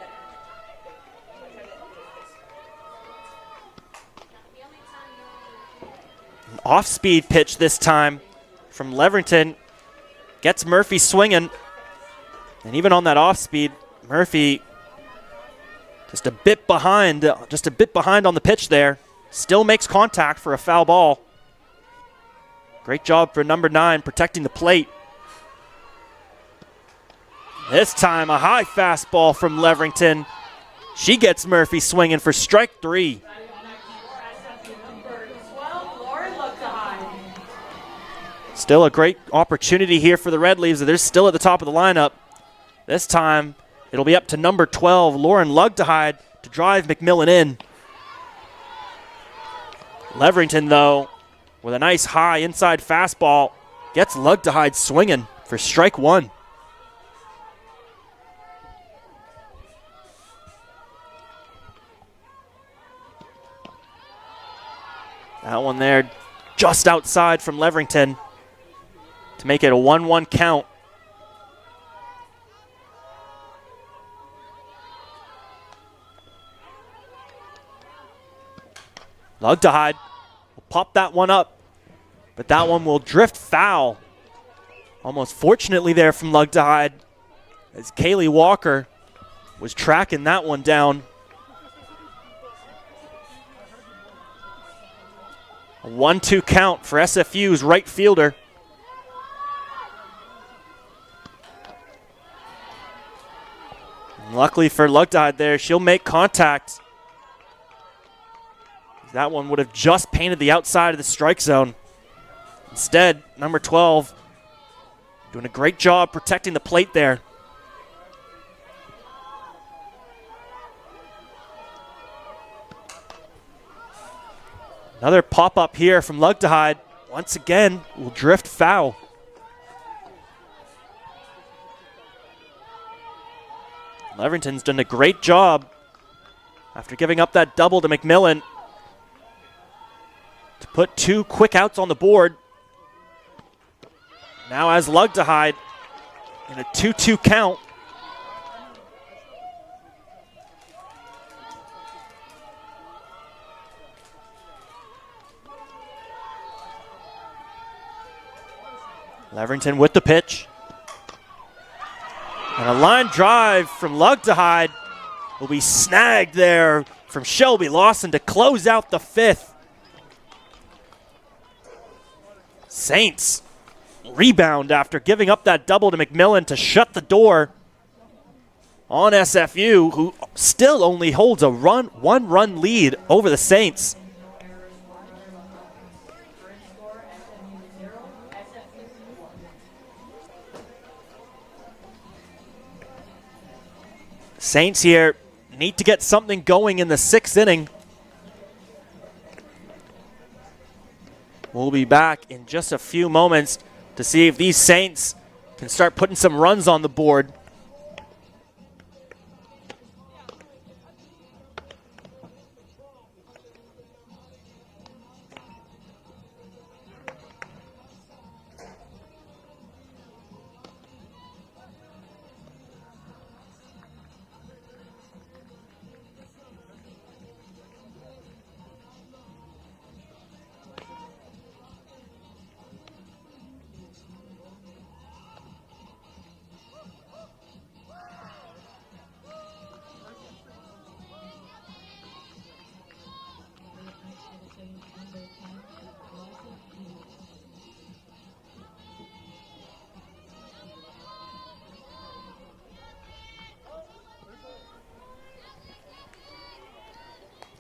An off-speed pitch this time from Leverington gets Murphy swinging. And even on that off-speed, Murphy just a bit behind on the pitch there. Still makes contact for a foul ball. Great job for number 9 protecting the plate. This time a high fastball from Leverington. She gets Murphy swinging for strike 3. Still a great opportunity here for the Red Leaves. They're still at the top of the lineup. This time it'll be up to number 12, Lauren Lugdehide, to drive McMillan in. Leverington, though, with a nice high inside fastball, gets Lugdehide swinging for strike 1. That one there just outside from Leverington to make it a 1-1 count. Lugdehide will pop that one up, but that one will drift foul. Almost fortunately there from Lugdehide, as Kaylee Walker was tracking that one down. A 1-2 count for SFU's right fielder. And luckily for Lugdehide there, she'll make contact. That one would have just painted the outside of the strike zone. Instead, number 12 doing a great job protecting the plate there. Another pop-up here from Lugdehide. Once again, will drift foul. Leverington's done a great job after giving up that double to McMillan to put 2 quick outs on the board. Now has Lugdehide in a 2-2 count. Leverington with the pitch. And a line drive from Lugdehide will be snagged there from Shelby Lawson to close out the 5th. Saints rebound after giving up that double to McMillan to shut the door on SFU, who still only holds a 1-run lead over the Saints. Saints here need to get something going in the 6th inning. We'll be back in just a few moments to see if these Saints can start putting some runs on the board.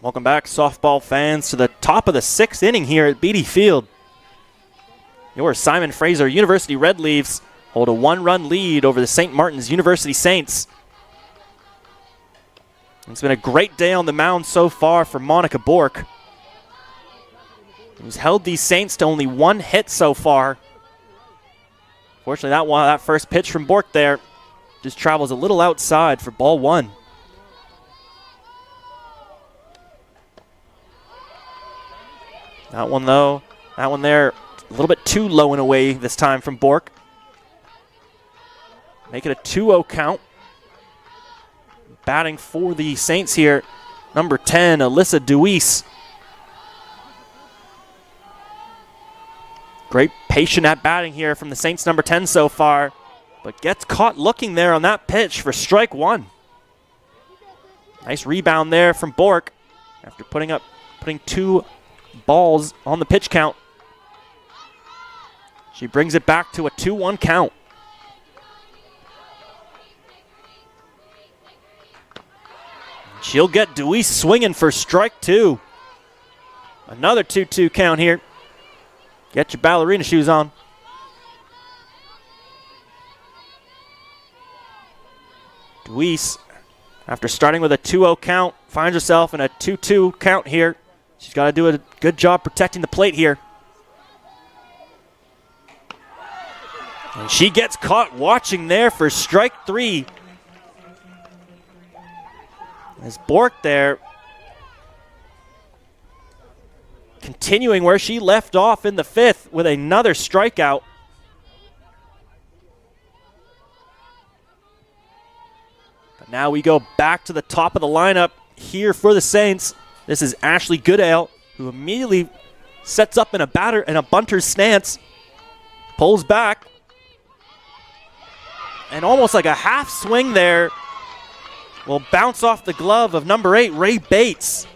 Welcome back, softball fans, to the top of the 6th inning here at Beatty Field. Your Simon Fraser University Red Leaves hold a 1-run lead over the St. Martin's University Saints. It's been a great day on the mound so far for Monica Bork, who's held these Saints to only 1 hit so far. Fortunately, that first pitch from Bork there just travels a little outside for ball 1. That one there, a little bit too low and away this time from Bork. Make it a 2-0 count. Batting for the Saints here, number 10, Alyssa Deweese. Great patient at batting here from the Saints number 10 so far, but gets caught looking there on that pitch for strike 1. Nice rebound there from Bork after putting 2 balls on the pitch count. She brings it back to a 2-1 count. She'll get Deweese swinging for strike 2. Another 2-2 count here. Get your ballerina shoes on. Deweese, after starting with a 2-0 count, finds herself in a 2-2 count here. She's got to do a good job protecting the plate here. And she gets caught watching there for strike 3. As Bork there, continuing where she left off in the 5th with another strikeout. But now we go back to the top of the lineup here for the Saints. This is Ashley Goodale, who immediately sets up in a bunter's stance, pulls back, and almost like a half swing there will bounce off the glove of number 8, Ray Bates.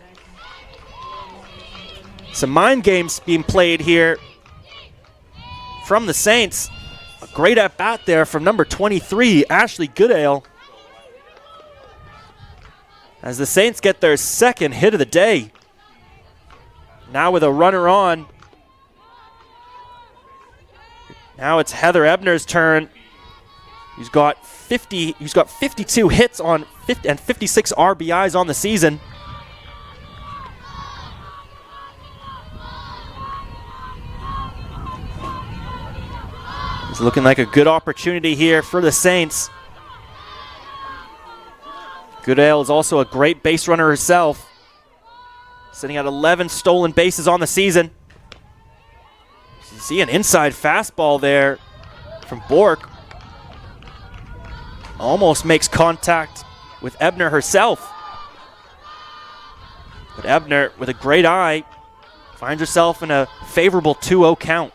Some mind games being played here from the Saints. A great at-bat there from number 23, Ashley Goodale. As the Saints get their second hit of the day. Now with a runner on. Now it's Heather Ebner's turn. He's got 52 hits on and 56 RBIs on the season. It's looking like a good opportunity here for the Saints. Goodale is also a great base runner herself, sitting at 11 stolen bases on the season. You see an inside fastball there from Bork. Almost makes contact with Ebner herself. But Ebner, with a great eye, finds herself in a favorable 2-0 count.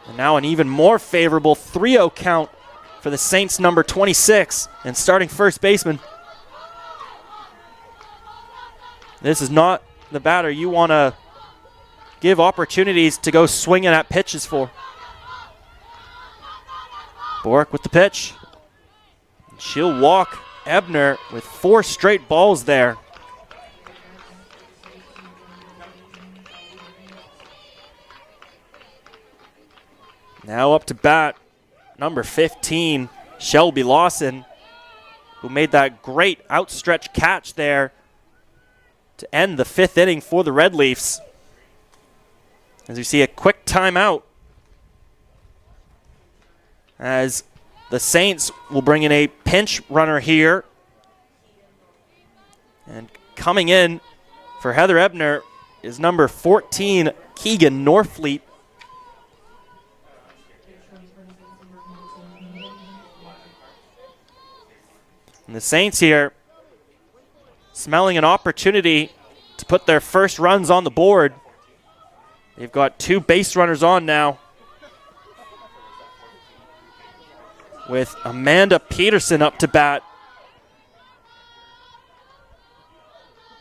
And now an even more favorable 3-0 count for the Saints' number 26 and starting first baseman. This is not the batter you want to give opportunities to go swinging at pitches for. Bork with the pitch. She'll walk Ebner with 4 straight balls there. Now up to bat, number 15, Shelby Lawson, who made that great outstretched catch there to end the 5th inning for the Red Leafs. As you see a quick timeout, as the Saints will bring in a pinch runner here. And coming in for Heather Ebner is number 14, Keegan Norfleet. And the Saints here smelling an opportunity to put their first runs on the board. They've got 2 base runners on now, with Amanda Peterson up to bat.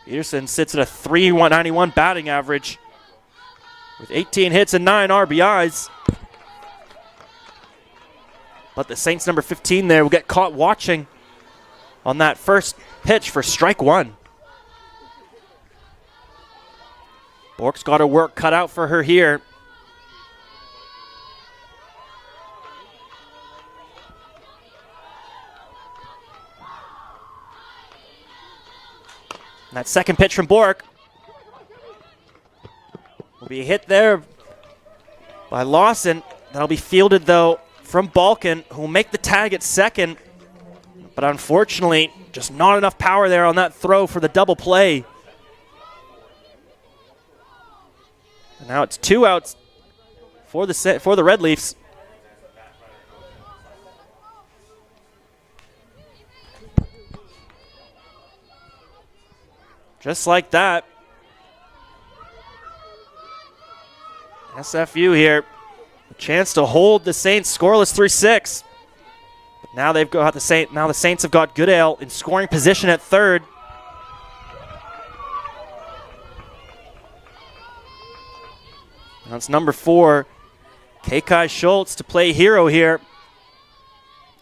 Peterson sits at a .391 batting average with 18 hits and 9 RBIs. But the Saints number 15 there will get caught watching on that first pitch for strike 1. Bork's got her work cut out for her here. And that second pitch from Bork will be hit there by Lawson. That'll be fielded, though, from Balkan, who will make the tag at second. But unfortunately, just not enough power there on that throw for the double play. And now it's 2 outs for the Red Leafs. Just like that, SFU here, a chance to hold the Saints scoreless 3-6. But now they've got the Saints have got Goodale in scoring position at third. That's number 4, Kekai Schultz to play hero here.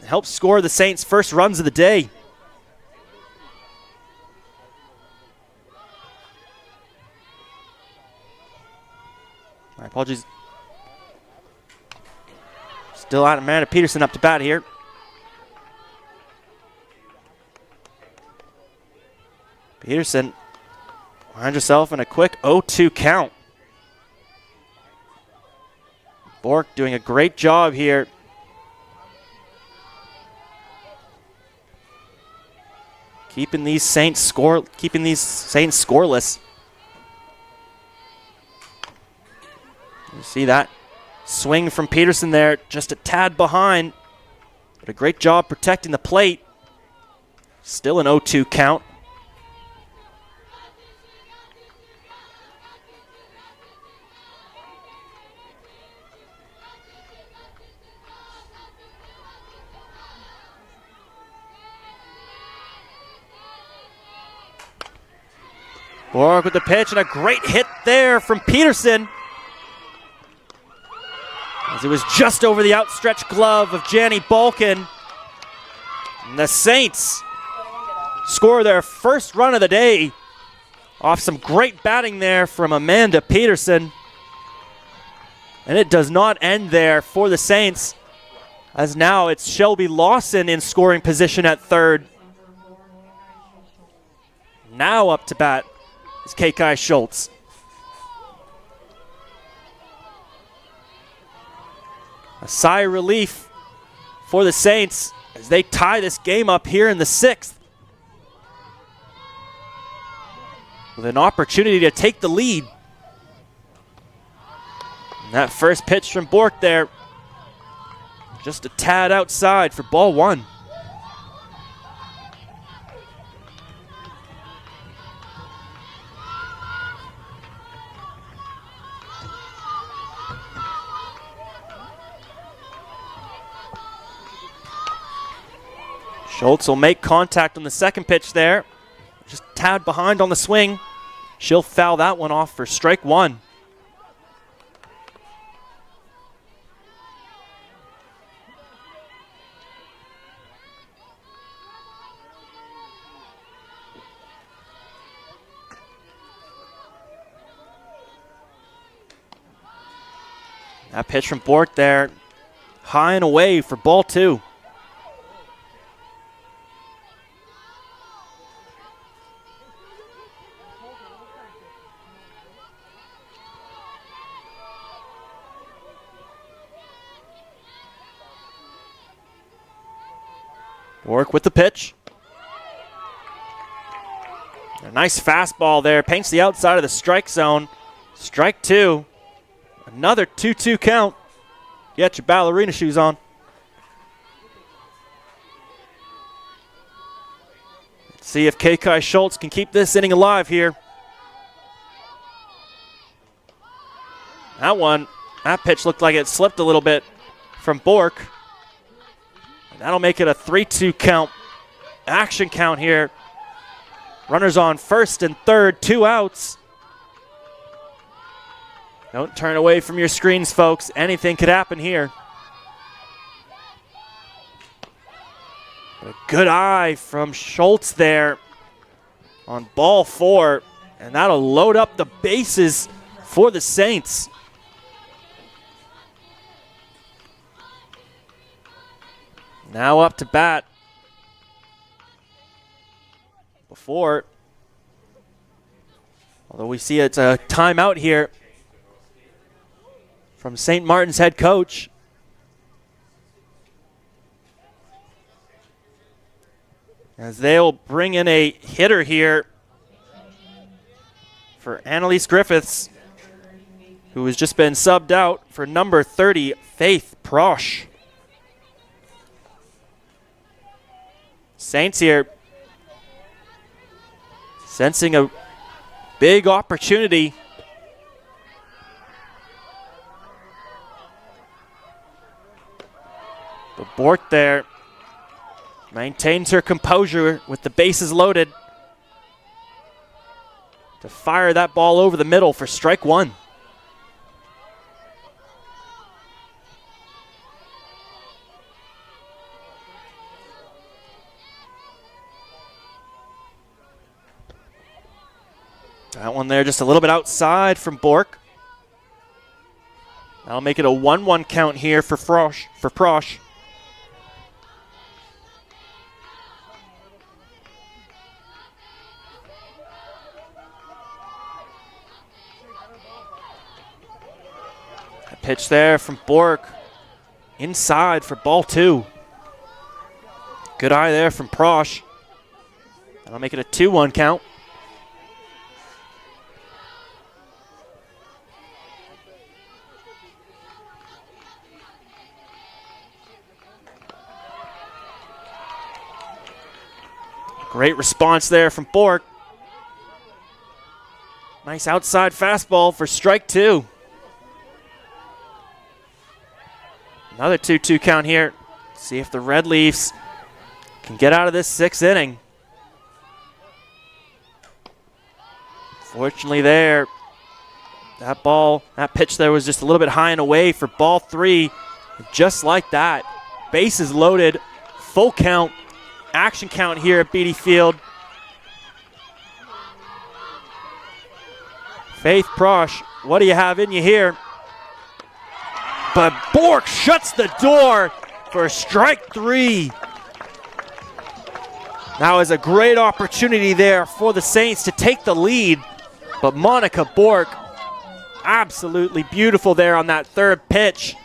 Helps score the Saints' first runs of the day. My apologies. Still out of Amanda Peterson up to bat here. Peterson finds herself in a quick 0-2 count. Bork doing a great job here. Keeping these Saints scoreless. You see that swing from Peterson there, just a tad behind, but a great job protecting the plate. Still an 0-2 count. Borg with the pitch and a great hit there from Peterson. As it was just over the outstretched glove of Janny Balkin. And the Saints score their first run of the day off some great batting there from Amanda Peterson. And it does not end there for the Saints, as now it's Shelby Lawson in scoring position at third. Now up to bat is Kekai Schultz. A sigh of relief for the Saints as they tie this game up here in the sixth, with an opportunity to take the lead. And that first pitch from Bork there, just a tad outside for ball one. Schultz will make contact on the second pitch there. Just a tad behind on the swing. She'll foul that one off for strike one. That pitch from Bork there, high and away for ball two. Bork with the pitch. A nice fastball there. Paints the outside of the strike zone. Strike two. Another 2-2 count. Get your ballerina shoes on. Let's see if Kekai Schultz can keep this inning alive here. That pitch looked like it slipped a little bit from Bork. That'll make it a 3-2 count. Action count here. Runners on first and third, 2 outs. Don't turn away from your screens, folks. Anything could happen here. A good eye from Schultz there on ball 4, and that'll load up the bases for the Saints. Now up to bat. Although we see it's a timeout here from St. Martin's head coach. As they'll bring in a hitter here for Annalise Griffiths, who has just been subbed out for number 30, Faith Prosh. Saints here sensing a big opportunity. But Bork there maintains her composure with the bases loaded to fire that ball over the middle for strike one. That one there just a little bit outside from Bork. That'll make it a 1-1 count here for Prosh. A pitch there from Bork. Inside for ball 2. Good eye there from Prosh. That'll make it a 2-1 count. Great response there from Bork. Nice outside fastball for strike 2. Another 2-2 count here. See if the Red Leafs can get out of this 6th inning. Fortunately there, that pitch there was just a little bit high and away for ball 3. Just like that, bases loaded, full count, action count here at Beatty Field. Faith Prosh, what do you have in you here? But Bork shuts the door for strike 3. That was a great opportunity there for the Saints to take the lead. But Monica Bork, absolutely beautiful there on that 3rd pitch.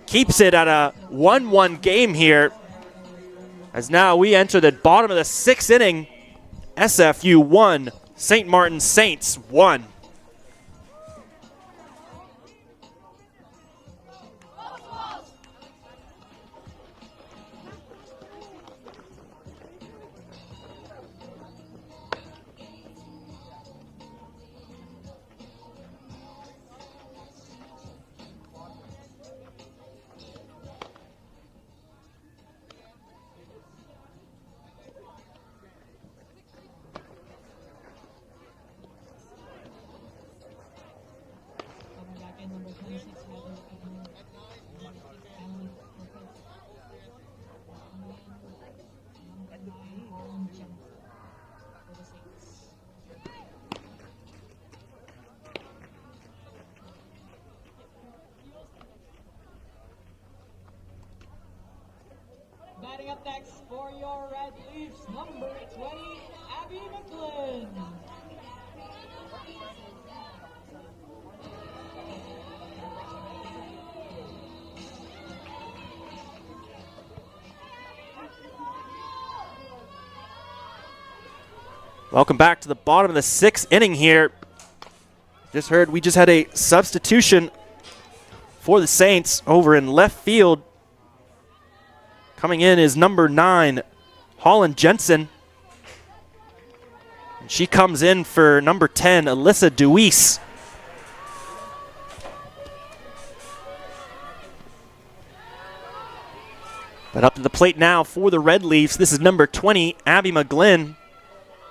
Keeps it at a 1-1 game here. As now we enter the bottom of the 6th inning. SFU 1, St. Martin Saints 1. Batting up next for your Red Leafs, number 20, Abby McGlynn. Welcome back to the bottom of the 6th inning here. Just heard we just had a substitution for the Saints over in left field. Coming in is number 9, Holland Jensen. And she comes in for number 10, Alyssa Deweese. But up to the plate now for the Red Leafs. This is number 20, Abby McGlynn,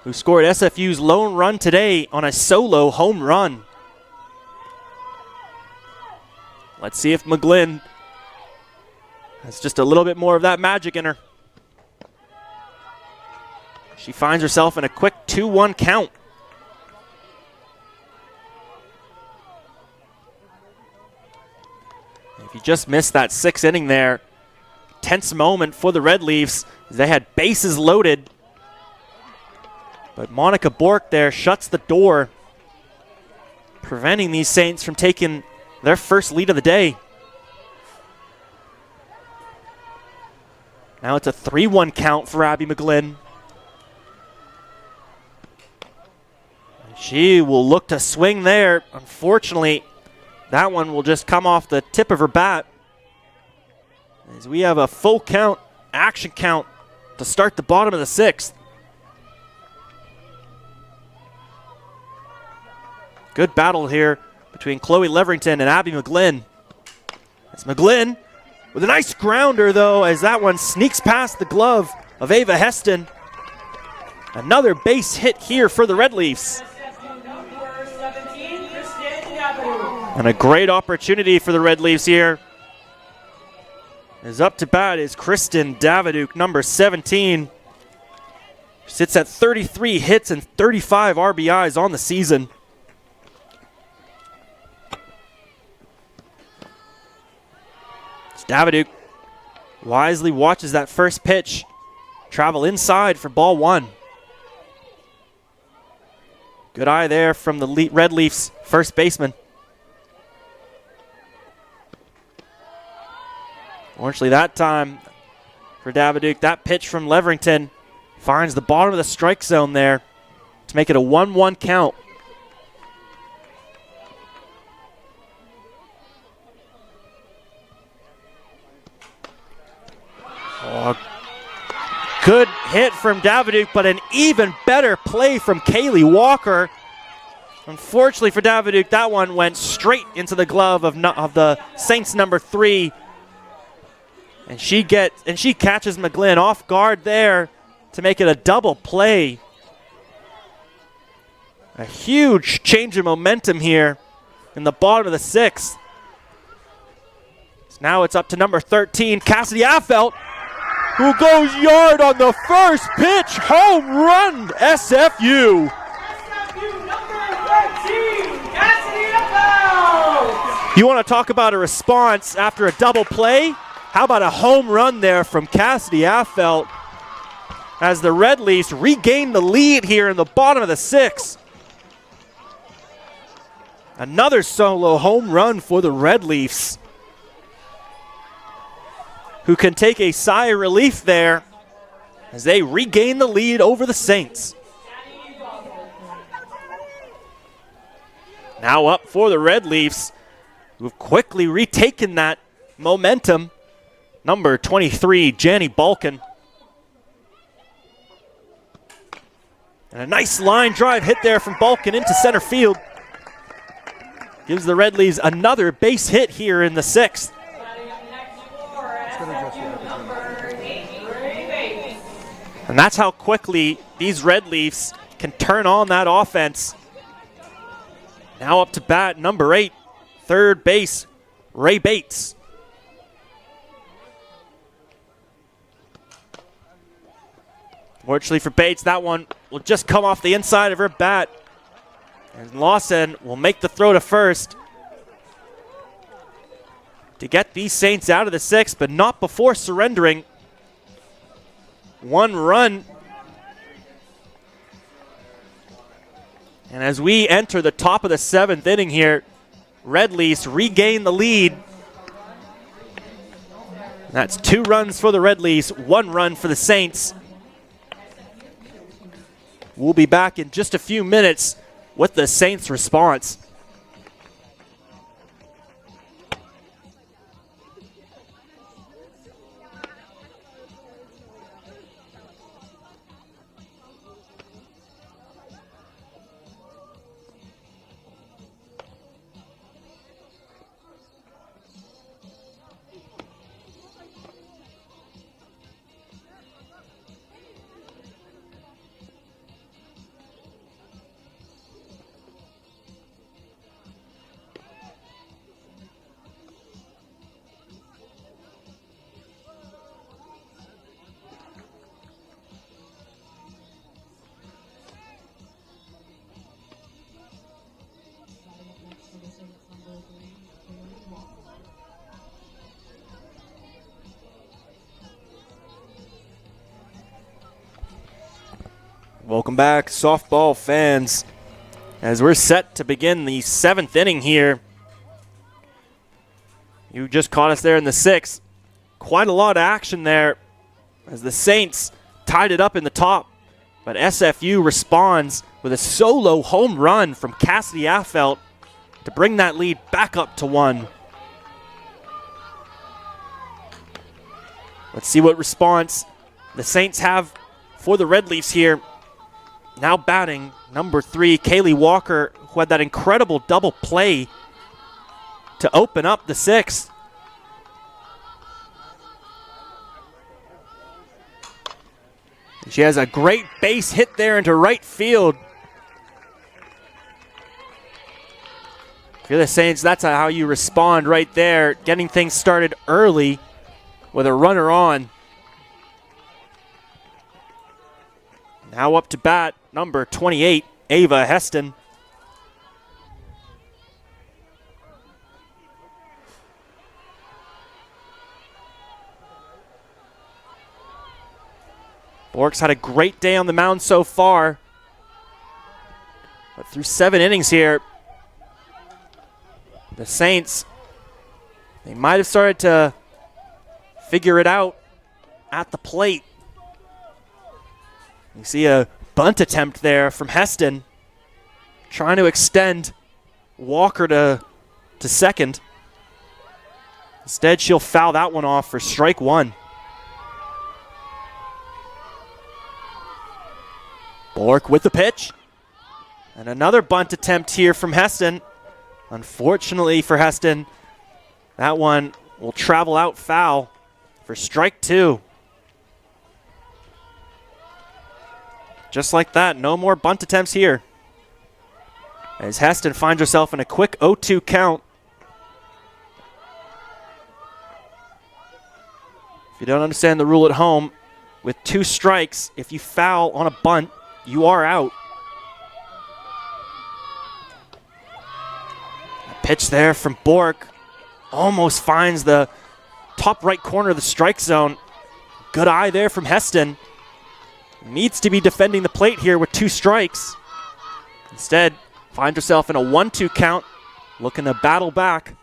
who scored SFU's lone run today on a solo home run. Let's see if McGlynn has just a little bit more of that magic in her. She finds herself in a quick 2-1 count. If you just missed that 6th inning there, tense moment for the Red Leafs. They had bases loaded. But Monica Bork there shuts the door, preventing these Saints from taking their first lead of the day. Now it's a 3-1 count for Abby McGlynn. She will look to swing there. Unfortunately, that one will just come off the tip of her bat. As we have a full count, action count to start the bottom of the 6th. Good battle here between Chloe Leverington and Abby McGlynn. It's McGlynn with a nice grounder, though, as that one sneaks past the glove of Ava Heston. Another base hit here for the Red Leafs. Number 17, Kristen Davidouk. And a great opportunity for the Red Leafs here. As up to bat is Kristen Davidouk, number 17. Sits at 33 hits and 35 RBIs on the season. Davidouk wisely watches that first pitch travel inside for ball one. Good eye there from the Red Leafs first baseman. Fortunately that time for Davidouk, that pitch from Leverington finds the bottom of the strike zone there to make it a 1-1 count. Oh, good hit from Davidouk, but an even better play from Kaylee Walker. Unfortunately for Davidouk, that one went straight into the glove of the Saints number 3. And she catches McGlynn off guard there to make it a double play. A huge change of momentum here in the bottom of the 6th. So now it's up to number 13, Cassidy Affelt, who goes yard on the first pitch. Home run, SFU. SFU number 13, Cassidy Affelt. You want to talk about a response after a double play? How about a home run there from Cassidy Affelt as the Red Leafs regain the lead here in the bottom of the 6th. Another solo home run for the Red Leafs, who can take a sigh of relief there as they regain the lead over the Saints. Now up for the Red Leafs, who have quickly retaken that momentum. Number 23, Janny Balkin. And a nice line drive hit there from Balkin into center field. Gives the Red Leafs another base hit here in the 6th. And that's how quickly these Red Leafs can turn on that offense. Now up to bat, number 8, third base, Ray Bates. Fortunately for Bates, that one will just come off the inside of her bat. And Lawson will make the throw to first to get these Saints out of the 6th, but not before surrendering. 1 run. And as we enter the top of the 7th inning here, Red Leafs regain the lead. That's 2 runs for the Red Leafs, 1 run for the Saints. We'll be back in just a few minutes with the Saints' response. Welcome back, softball fans, as we're set to begin the 7th inning here. You just caught us there in the 6th. Quite a lot of action there as the Saints tied it up in the top, but SFU responds with a solo home run from Cassidy Affelt to bring that lead back up to 1. Let's see what response the Saints have for the Red Leafs here. Now batting, number 3, Kaylee Walker, who had that incredible double play to open up the 6th. She has a great base hit there into right field. For the Saints, that's how you respond right there, getting things started early with a runner on. Now Now up to bat, number 28, Ava Heston. Bork's had a great day on the mound so far. But through 7 innings here, the Saints, they might have started to figure it out at the plate. You see a bunt attempt there from Heston, trying to extend Walker to second. Instead, she'll foul that one off for strike 1. Bork with the pitch. And another bunt attempt here from Heston. Unfortunately for Heston, that one will travel out foul for strike 2. Just like that, no more bunt attempts here. As Heston finds herself in a quick 0-2 count. If you don't understand the rule at home, with 2 strikes, if you foul on a bunt, you are out. A pitch there from Bork. Almost finds the top right corner of the strike zone. Good eye there from Heston. Needs to be defending the plate here with 2 strikes. Instead, finds herself in a 1-2 count, looking to battle back.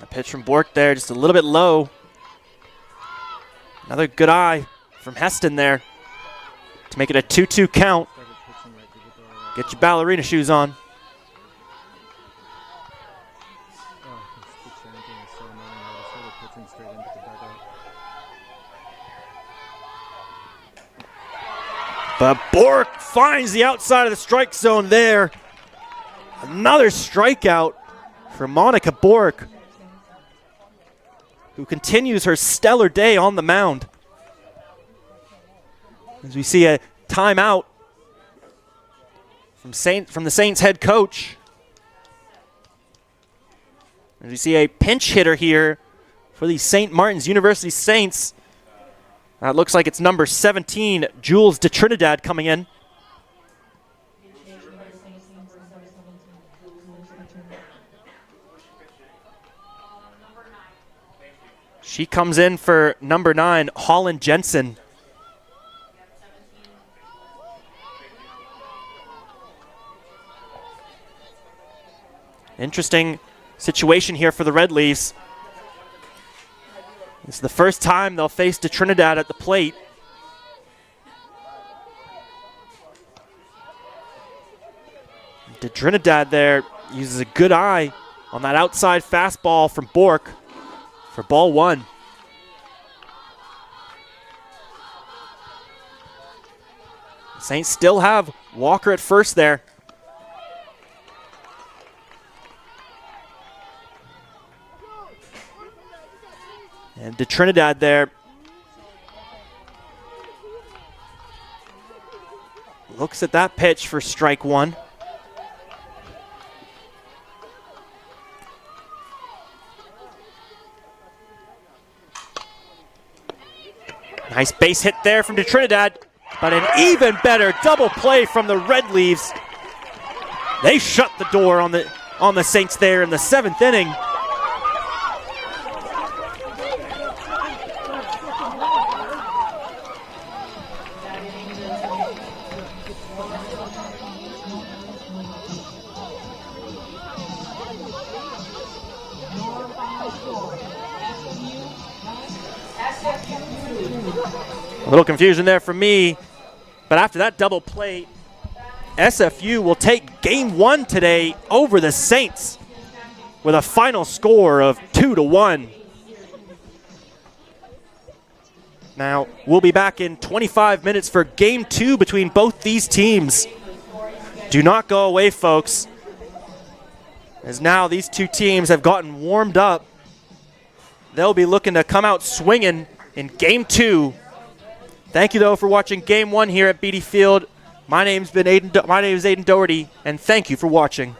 A pitch from Bork there, just a little bit low. Another good eye from Heston there to make it a 2-2 count. Get your ballerina shoes on. But Bork finds the outside of the strike zone there. Another strikeout for Monica Bork, who continues her stellar day on the mound. As we see a timeout from the Saints head coach. As we see a pinch hitter here for the St. Martin's University Saints. It looks like it's number 17, Jules de Trinidad, coming in. She comes in for number 9, Holland Jensen. Interesting situation here for the Red Leafs. It's the first time they'll face de Trinidad at the plate. De Trinidad there uses a good eye on that outside fastball from Bork for ball 1. The Saints still have Walker at first there. And de Trinidad there looks at that pitch for strike 1. Nice base hit there from de Trinidad, but an even better double play from the Red Leafs. They shut the door on the Saints there in the 7th inning. A little confusion there for me, but after that double play, SFU will take game 1 today over the Saints with a final score of 2-1. Now, we'll be back in 25 minutes for game 2 between both these teams. Do not go away, folks, as now these two teams have gotten warmed up. They'll be looking to come out swinging in game 2. Thank you, though, for watching game 1 here at Beatty Field. My name is Aiden Doherty, and thank you for watching.